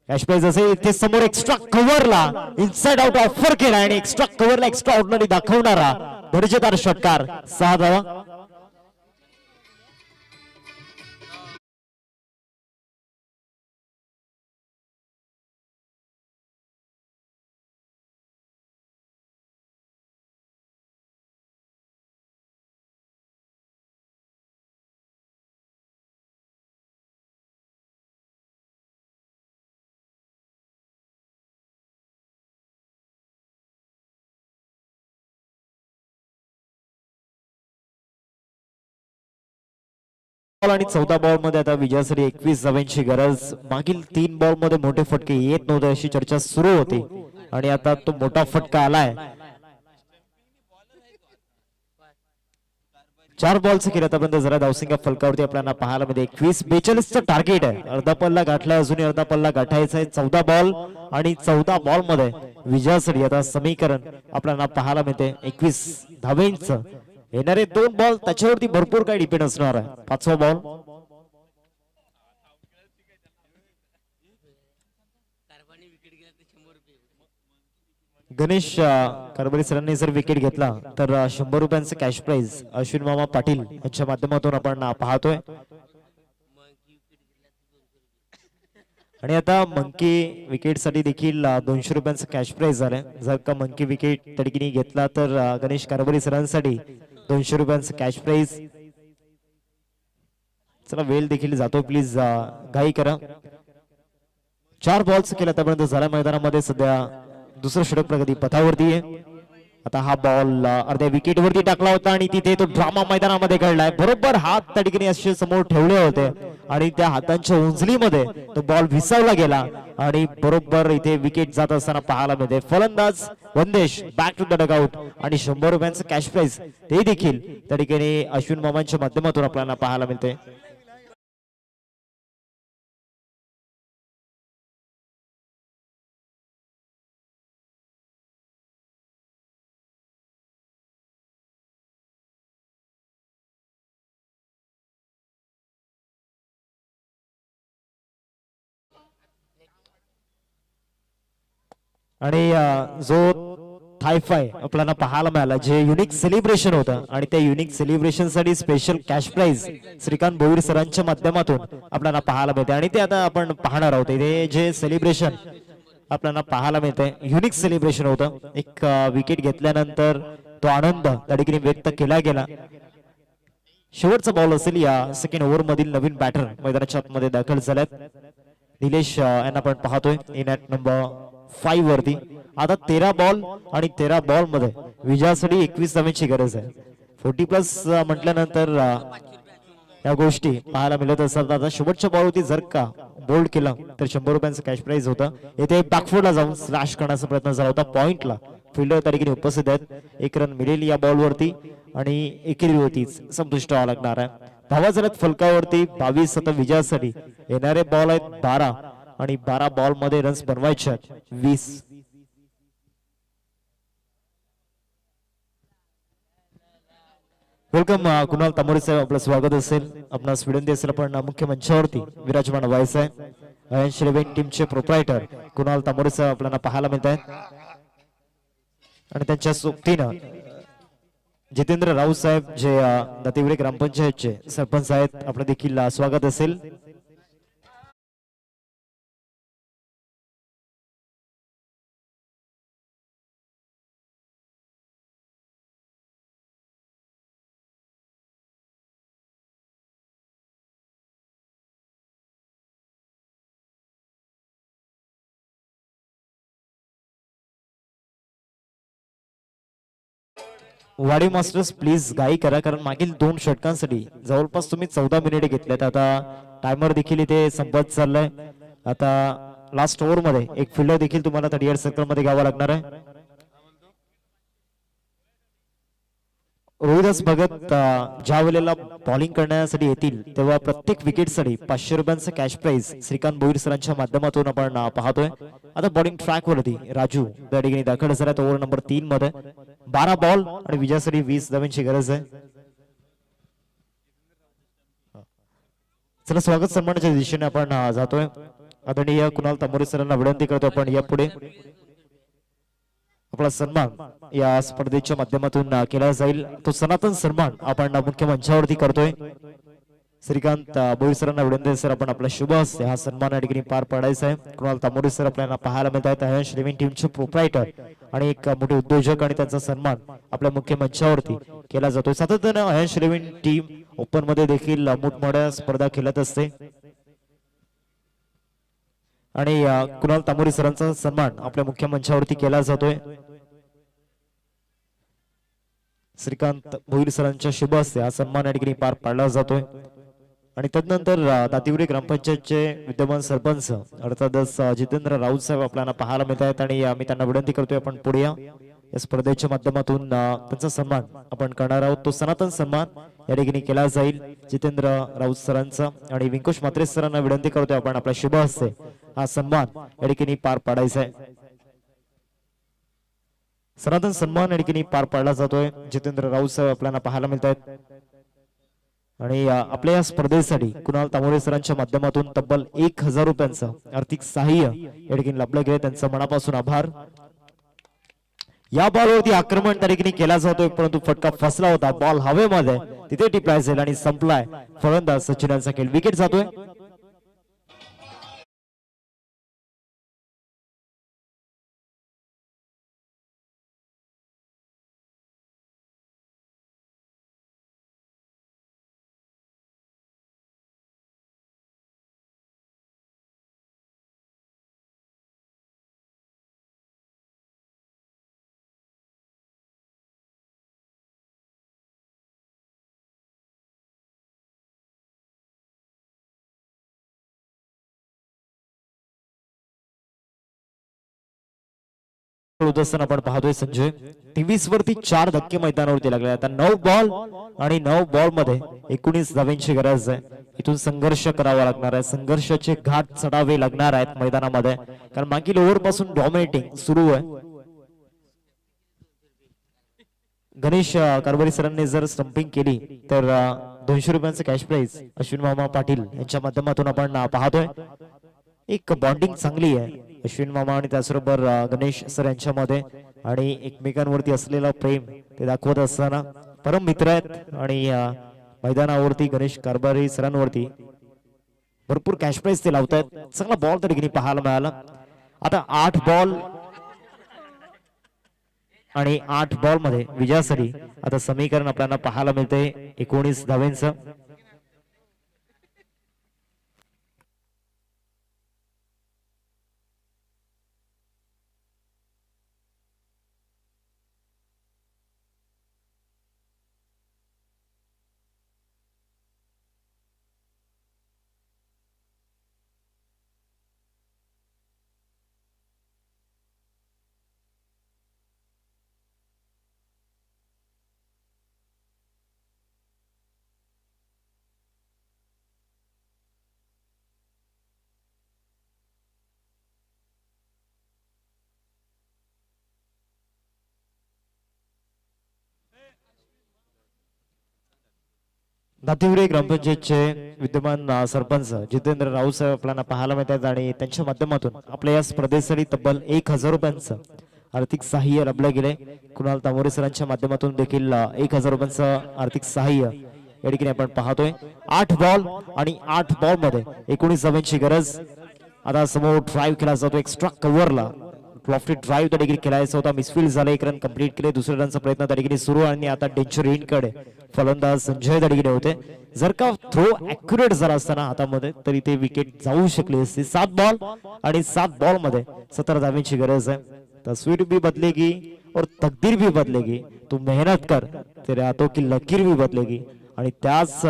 कॅश प्राइज असेल. इथे समोर एक्स्ट्रा कव्हरला इनसाइड आउट ऑफर केला आणि एक्स्ट्रा कव्हरला एक्स्ट्रा ऑर्डिनरी दाखवणारा दर्जेदार षटकार 6 धावा. बॉल आणि 14 बॉल मध्ये आता विजयासाठी 21 धावांची गरज. मागील 3 बॉल मध्ये मोठे फटके येत नव्हते अशी चर्चा सुरू होती आणि आता तो मोठा फटका आलाय. 4 बॉलचं केलं आतापर्यंत जरा धावसंख्या फलकावरती आपल्याला पाहायला मिळते. 21-42 चं टार्गेट आहे. अर्धा पल्ला गाठलाय अजूनही अर्धा पल्ला गाठायचा आहे. 14 बॉल आणि 14 बॉल मध्ये विजयासाठी आता समीकरण आपल्याला पाहायला मिळते 21 धावांचं. येणारे 2 बॉल त्याच्यावरती भरपूर काही डिपेंड असणार आहे. 5वा बॉल गणेश कारभारी सरांनी जर विकेट घेतला तर 100 रुपयांचं कॅश प्राइज अश्विन मामा पाटील यांच्या माध्यमातून आपण पाहतोय. आणि आता मंकी विकेट साठी देखील 200 रुपयांचं कॅश प्राइज झालंय. जर का मंकी विकेट त्या ठिकाणी घेतला तर गणेश कारभारी सरांसाठी 200 रुपयांचं कॅश प्राइज. चला वेळ देखील जातो प्लीज घाई करा. 4 बॉल्स केला आतापर्यंत झाला मैदानामध्ये. सध्या दुसरं षटक प्रगती पथावरती आहे. आता हा बॉल अर्ध्या विकेट वरती टाकला होता आणि तिथे तो ड्रामा मैदानामध्ये घडलाय. बरोबर हात त्या ठिकाणी असे समोर ठेवले होते आणि त्या हातांच्या उंजलीमध्ये तो बॉल विसावला गेला आणि बरोबर इथे विकेट जात असताना पाहायला मिळते. फलंदाज Vandesh back to the dugout आणि 100 रुपयांचं कॅश प्राइज ते देखील त्या ठिकाणी अश्विन मामांच्या माध्यमातून आपल्याला पाहायला मिळते. आणि जो थायफाय आपल्याला पाहायला मिळाला जे युनिक सेलिब्रेशन होतं आणि त्या युनिक सेलिब्रेशन साठी special cash prize Shrikant Bhoir सरांच्या माध्यमातून आपल्याला पाहायला मिळते. आणि ते आता आपण पाहणार आहोत. ते जे सेलिब्रेशन आपल्याला पाहायला मिळते युनिक सेलिब्रेशन होतं. एक विकेट घेतल्यानंतर तो आनंद त्या ठिकाणी व्यक्त केला गेला. शेवटचा बॉल असेल या सेकंड ओव्हर मधील नवीन बॅटर मैदानाच्या आतमध्ये दाखल झाल्यात. निलेश यांना आपण पाहतोय इन ॲट नंबर 5 वरती. आता 13 बॉल आणि 13 बॉल मध्ये विजयासाठी 21 धावांची गरज आहे. 40+ म्हटल्यानंतर या गोष्टी पाहायला मिळत असतात. आता शेवटच्या बॉल होती जर का बोल्ड केला तर 100 रुपयांचं कॅश प्राइज होतं. येथे बॅकफुटला जाऊन स्लॅश करण्याचा प्रयत्न झाला होता. पॉइंटला फिल्डर त्या ठिकाणी उपस्थित आहेत. 1 रन मिळेल या बॉल वरती आणि एकेरीवरतीच संतुष्ट व्हावं लागणार आहे. धावा झाल्यात फलकावरती 22. आता विजयासाठी येणारे बॉल आहेत 12 आणि 12 बॉल मध्ये रन्स बनवायचे आहेत 20. वेलकम कुणाल तामोरे साहेब, आपलं स्वागत असेल. आपणास विनंती असेल आपण मुख्य मंचावरती विराजमान व्हायचं आहे. श्रीवेन टीमचे प्रोप्रायटर कुणाल तामोरे साहेब आपल्याला पाहायला मिळत आहेत. आणि त्यांच्या सोबतीनं जितेंद्र राऊत साहेब जे दातिवडे ग्रामपंचायतचे सरपंच आहेत, आपलं देखील स्वागत असेल. वाडी मास्टर्स प्लीज घाई करा, कारण मागील 2 षटकांसाठी जवळपास तुम्ही 14 मिनिटे घेतलेत. आता टायमर देखील इथे संपत चाललाय. आता लास्ट ओव्हर मध्ये एक फिल्डर देखील तुम्हाला 38 सर्कल मध्ये घ्यावा लागणार आहे. रोहिदास भगत ज्या वेळेला बॉलिंग करण्यासाठी येतील तेव्हा प्रत्येक विकेटसाठी 500 रुपयांचं कॅश प्राइज श्रीकांत भोईर सरांच्या माध्यमातून आपण पाहतोय. आता बॉलिंग ट्रॅक वरती राजू त्या ठिकाणी दाखल असणार आहेत. ओव्हर नंबर 3 मध्ये 12 बॉल आणि विजयासाठी 20 धावांची गरज आहे. चला, स्वागत सन्मानाच्या दिशेने आपण जातोय. आदरणीय कुणाल तांबोरे सरांना विनंती करतो आपण यापुढे आपला सन्मान या स्पर्धेच्या माध्यमातून केला जाईल. तो सनातन सन्मान आपण मुख्य मंचावरती करतोय. श्रीकांत भोईर सरांना विनंती सर, आपण आपला शुभ हस्ते हा सन्मान या ठिकाणी पार पाडायचा आहे. कुणाल तांबोरे सर आपल्याला पाहायला मिळत आहेत. अय्यांश लिव्हिंग टीमचे प्रोप्रायटर आणि एक मोठे उद्योजक, आणि त्यांचा सन्मान आपल्या मुख्य मंचावरती केला जातोय. सातत्यानं अय्यांश लिव्हिंग टीम ओपन मध्ये देखील मोठमोठ्या स्पर्धा खेळत असते आणि कुणाल तांबोरे सरांचा सन्मान आपल्या मुख्य मंचावरती केला जातोय. श्रीकांत भोईर सरांच्या शुभ हस्ते हा सन्मान या ठिकाणी पार पाडला जातोय. आणि तदनंतर दातिवडे ग्रामपंचायतचे विद्यमान सरपंच अर्थातच जितेंद्र राऊत साहेब आपल्याला पाहायला मिळत आहेत आणि मी त्यांना विनंती करतोय आपण पुढे या स्पर्धेच्या माध्यमातून त्यांचा सन्मान आपण करणार आहोत. तो सनातन सन्मान या ठिकाणी केला जाईल जितेंद्र राऊत सरांचा. आणि विंकुश म्हात्रे सरांना विनंती करतोय आपण आपल्या शुभ हस्ते हा सन्मान या ठिकाणी पार पाडायचा आहे. सनातन सन्मान या ठिकाणी पार पाडला जातोय. जितेंद्र राऊत साहेब आपल्याला पाहायला मिळत आहेत आणि आपल्या या स्पर्धेसाठी कुणाल तांबोरे सरांच्या माध्यमातून तब्बल 1000 रुपयांचं आर्थिक सहाय्य या ठिकाणी लाभलं गेलं. त्यांचं मनापासून आभार. या बॉलवरती आक्रमण त्या ठिकाणी केला जातोय, परंतु फटका फसला होता. बॉल हवेमध्ये तिथे टिपलाय जाईल आणि संपलाय. फलंदाज सचिन यांचा खेळ. विकेट जातोय. उदसन आपण पाहतोय संजय. 23 वरती 4 धक्के मैदानावरती लागले. आता 9 बॉल आणि 9 बॉल मध्ये 19 धावांची गरज आहे. इथून संघर्ष करावा लागणार आहे. संघर्षाचे घाट चढावे लागणार आहेत मैदानामध्ये, कारण मागील ओव्हर पासून डॉमिनेटिंग सुरू आहे. गणेश कारभारी सरांनी जर स्टंपिंग केली तर 200 रुपयांचं कॅश प्राइज अश्विन मामा पाटील यांच्या माध्यमातून आपण पाहतोय. एक बॉन्डिंग चांगली आहे अश्विन मामा आणि त्याचबरोबर गणेश सर यांच्यामध्ये, आणि एकमेकांवरती असलेलं प्रेम ते दाखवत असताना परम मित्र आहेत. आणि मैदानावरती गणेश कारभारी सरांवरती भरपूर कॅश प्राइज ते लावतायत. चांगला बॉल त्या ठिकाणी पाहायला मिळाला. आता 8 बॉल आणि 8 बॉल मध्ये विजयासाठी आता समीकरण आपल्याला पाहायला मिळते 19 धावांचं. दातिवडे ग्रामपंचायतचे विद्यमान सरपंच जितेंद्र राऊत साहेब आपल्याला पाहायला मिळतात आणि त्यांच्या माध्यमातून आपल्या या स्पर्धेसाठी तब्बल 1000 रुपयांचं आर्थिक सहाय्य लाभलं गेले. कुणाल तामोरे सरांच्या माध्यमातून देखील 1,000 रुपयांचं आर्थिक सहाय्य या ठिकाणी आपण पाहतोय. 8 बॉल आणि 8 बॉल मध्ये 19 धावांची गरज. आता समोर ड्राईव्ह केला जातो एक्स्ट्रा कव्हरला. लॉफ्टी ड्राईव्ह त्या ठिकाणी खेळायचा होता, मिसफील्ड झाला, 1 रन कंप्लीट केले. दुसऱ्या रनचा प्रयत्न त्या ठिकाणी सुरू आणि आता डेंजर इन कडे फलंदाज संजय त्या ठिकाणी होते. जर का थ्रो ऍक्युरेट झाला असताना हातामध्ये तरी ते विकेट जाऊ शकली असती. 7 बॉल आणि 7 बॉल मध्ये 17 धावांची गरज आहे. तस्वीर भी बदलेगी और तकदीर भी बदलेगी. तू मेहनत कर, तेरे हाथों की लकीर भी बदलेगी. आणि त्याच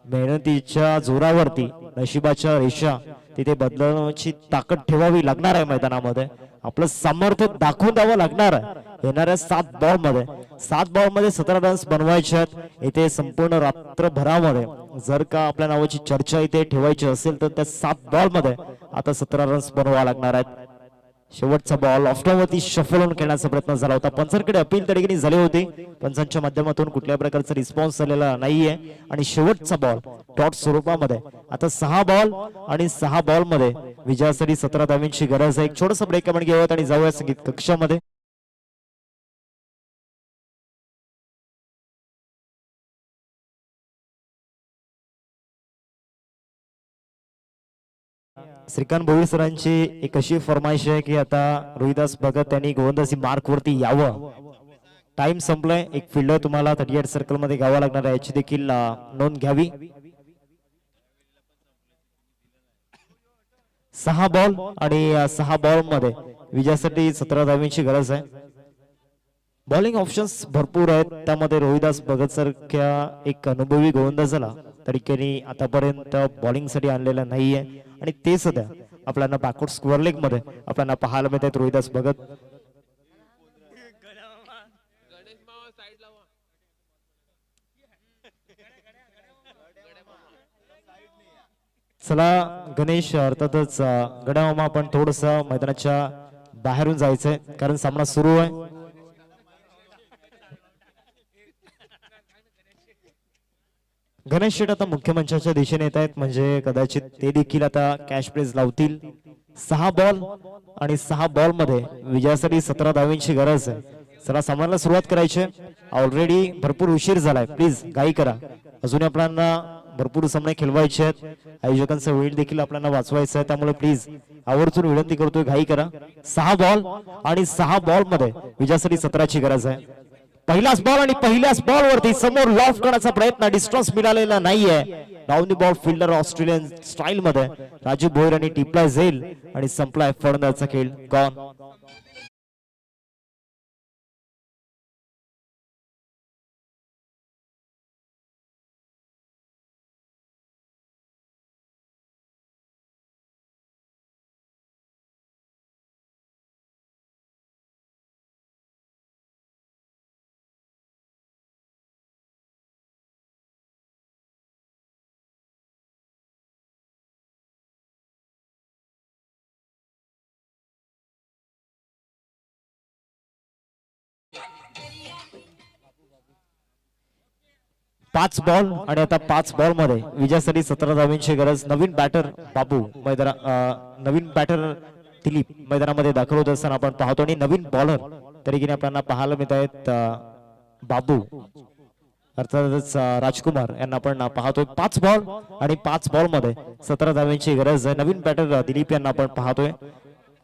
मेहनतीच्या जोरावरती नशिबाच्या रेषा तिथे बदलण्याची ताकद ठेवावी लागणार आहे. मैदानामध्ये आपलं सामर्थ्य दाखवून द्यावं लागणार आहे. येणाऱ्या 7 बॉल मध्ये 17 रन्स बनवायचे आहेत. इथे संपूर्ण रात्रभरामध्ये जर का आपल्या नावाची चर्चा इथे ठेवायची असेल तर त्या 7 बॉल मध्ये आता 17 रन्स बनवावा लागणार आहेत. शेवटचा बॉल ऑफ्टॉवरती शफल होऊन खेळण्याचा प्रयत्न झाला होता. पंचांकडे अपील त्या ठिकाणी झाली होती. पंचांच्या माध्यमातून कुठल्या प्रकारचा रिस्पॉन्स झालेला नाहीये आणि शेवटचा बॉल डॉट स्वरूपामध्ये आता 6 बॉल आणि 6 बॉल मध्ये विजयासाठी 17 धावांची गरज आहे. एक छोटासा ब्रेक आपण घेऊयात आणि जाऊया संगीत कक्षामध्ये. श्रीकांत भोईर सरांची एक अशी फरमाईश आहे की आता रोहिदास भगत यांनी गोलंदाजी मार्क वरती यावं. टाइम संपलाय. एक फिल्डर तुम्हाला 38 सर्कल मध्ये घ्यावा लागणार आहे, याची देखील नोंद घ्यावी. 6 बॉल आणि 6 बॉल मध्ये विजयासाठी 17 धावांची गरज आहे. बॉलिंग ऑप्शन्स भरपूर आहेत, त्यामध्ये रोहिदास भगत सारख्या एक अनुभवी गोलंदाजाला तरीकेने आतापर्यंत बॉलिंग साठी आणलेलं नाहीये आणि ते सध्या आपल्याला बॅकवर्ड स्क्वेअर लेग मध्ये आपल्याला पाहायला मिळत आहेत. रोहिदास भगत चला गणेश, अर्थातच गडामामा आपण थोडस मैदानाच्या बाहेरून जायचंय कारण सामना सुरू आहे. गणेश शेठ आता मुख्य मंचाच्या दिशेने येत आहेत, म्हणजे कदाचित ते देखील आता कॅश प्रेस लावतील. 6 बॉल आणि 6 बॉल मध्ये विजयासाठी 17 धावांची गरज आहे. चला सामन्याला सुरुवात करायची. ऑलरेडी भरपूर उशीर झालाय, प्लीज घाई करा. अजून आपल्याला भरपूर सामने खेळवायचे आहेत. आयोजकांचा वेळ देखील आपल्याला वाचवायचा आहे, त्यामुळे प्लीज आवर्जून विनंती करतोय घाई करा. 6 बॉल आणि 6 बॉल मध्ये विजयासाठी 17ची गरज आहे. पहिलाच बॉल आणि पहिल्याच बॉल वरती समोर लॉफ करण्याचा प्रयत्न, डिस्टन्स मिळालेला नाहीये. Down the ball fielder Australian style मध्ये राजू भोईर आणि टिपला झेल आणि संपलाय फलंदाजाचा खेळ. गॉन. पाच बॉल आणि आता 5 बॉल मध्ये विजयासाठी 17 धावांची गरज. नवीन बॅटर बाबू नवीन बॅटर दिलीप मैदानामध्ये दाखल होत असताना आपण पाहतो आणि नवीन बॉलर तरीकेने आपल्याला पाहायला मिळत आहेत बाबू अर्थातच राजकुमार यांना आपण पाहतोय. 5 बॉल आणि 5 बॉल मध्ये 17 धावांची गरज आहे. नवीन बॅटर दिलीप यांना आपण पाहतोय.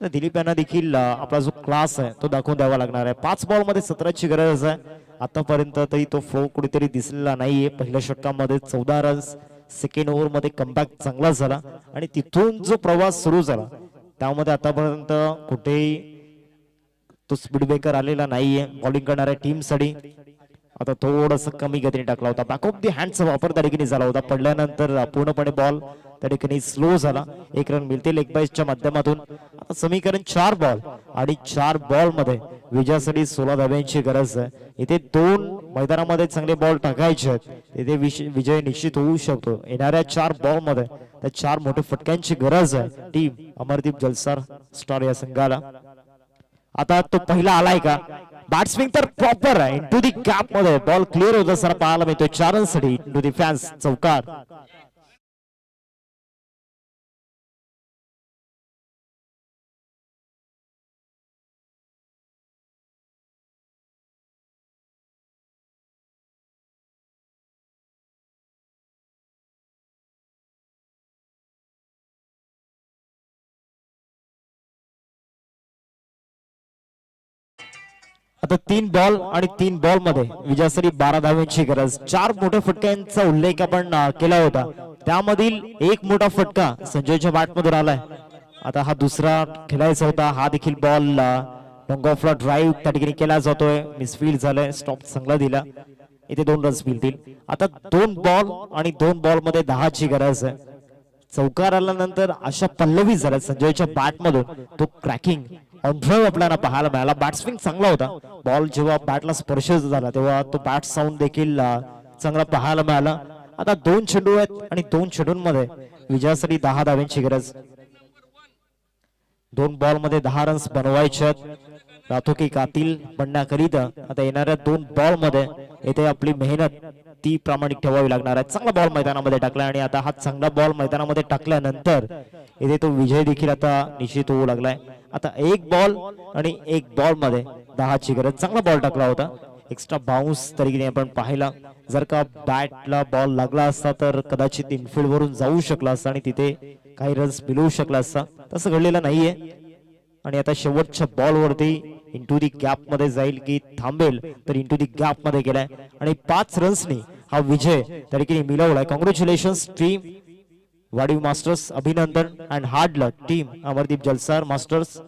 दिलीप यांना देखील आपला जो क्लास आहे तो दाखवून द्यावा लागणार आहे. 5 बॉल मध्ये 17ची गरज आहे. आतापर्यंत तरी तो फ्लो कुठेतरी दिसलेला नाहीये. पहिल्या षटकामध्ये 14 रन्स, सेकंड ओव्हर मध्ये कमबॅक चांगला झाला आणि तिथून जो प्रवास सुरू झाला त्यामध्ये आतापर्यंत कुठेही तो स्पीड ब्रेकर आलेला नाहीये बॉलिंग करणाऱ्या टीम साठी. आता थोडस कमी गतीने टाकला होता. बॅक ऑफ दी हँडचा वापर त्या ठिकाणी झाला होता. पडल्यानंतर पूर्णपणे बॉल त्या ठिकाणी स्लो झाला. 1 रन मिळते लेग बाईसच्या माध्यमातून. आता समीकरण 4 बॉल आणि 4 बॉल मध्ये विजयासाठी 16 धावांची गरज आहे. इथे 2 मैदानामध्ये चांगले बॉल टाकायचे आहेत. इथे विजय निश्चित होऊ शकतो. येणाऱ्या 4 बॉल मध्ये त्या 4 मोठ्या फटक्यांची गरज आहे टीम अमरदीप जलसार स्टार या संघाला. आता तो पहिला आलाय का? बॅट्समॅन तर प्रॉपर आहे. इनटू दी गॅप मध्ये बॉल क्लिअर होत असताना पाहायला मिळतोय. 4 रनसाठी इनटू दी फॅन्स चौकार. आता 3 बॉल आणि 3 बॉल मध्ये विजयासाठी 12 धावांची गरज. 4 मोठ्या फटक्यांचा उल्लेख आपण केला होता, त्यामधील एक मोठा फटका संजयच्या बॅटमधून आलाय. आता हा दुसरा खेळायचा होता, हा देखील बॉल लॉंग ऑफला ड्राईव्ह त्या ठिकाणी केला जातोय, मिसफील्ड झालंय, स्टॉप चांगला दिला. इथे 2 रन्स मिळतील. आता 2 बॉल आणि 2 बॉल मध्ये 10 ची गरज आहे. चौकार आल्यानंतर अशा पल्लवी झाल्या संजयच्या बॅटमधून, तो क्रॅकिंग ऑन ड्राईव्ह आपल्याला पाहायला मिळाला. बॅट्सविंग चांगला होता, बॉल जेव्हा बॅटला स्पर्श झाला तेव्हा तो बॅट साऊंड देखील चांगला पाहायला मिळाला. आता 2 चेंडू आहेत आणि 2 चेंडूंमध्ये विजयासाठी 10 धावांची गरज. 2 बॉल मध्ये 10 रन्स बनवायचे आहेत. राथोकी कातील बनण्याकरिता आता येणाऱ्या 2 बॉल मध्ये येथे आपली मेहनत ती प्रामाणिक ठेवावी लागणार आहे. चांगला बॉल मैदानामध्ये टाकला आणि आता हा चांगला बॉल मैदानामध्ये टाकल्यानंतर येथे तो विजय देखील आता निश्चित होऊ लागलाय. आता 1 बॉल आणि 1 बॉल मध्ये 10 ची गरज. चांगला बॉल टाकला होता, एक्स्ट्रा बाउन्स तरीके आपण पाहिला. जर का बॅटला बॉल लागला असता तर कदाचित इनफिल्ड वरून जाऊ शकला असता आणि तिथे काही रन्स मिळवू शकला असता. तसं घडलेलं नाहीये. आणि आता शेवटच्या बॉल वरती इंटू दी गॅप मध्ये जाईल की थांबेल, तर इंटू दी गॅप मध्ये गेलाय आणि 5 रन्सनी हा विजय त्या ठिकाणी मिळवलाय. कॉंग्रॅच्युलेशन्स टीम वाडीव मास्टर्स, अभिनंदन and hard luck team Amardeep Jalsar masters.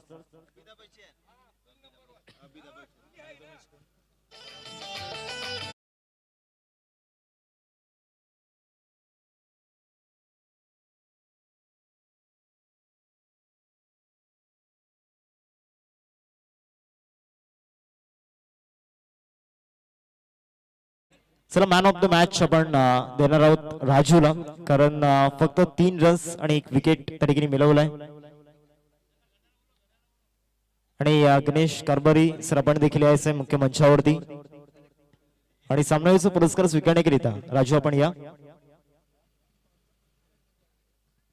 चला मॅन ऑफ द मॅच आपण देणार आहोत राजूला, कारण फक्त 3 रन्स आणि 1 विकेट त्या ठिकाणी मिळवलाय. आणि गणेश कारभारी सर आपण देखील यायचंय मुख्य मंचावरती आणि सामनावीचा पुरस्कार स्वीकारण्याकरिता राजू आपण या.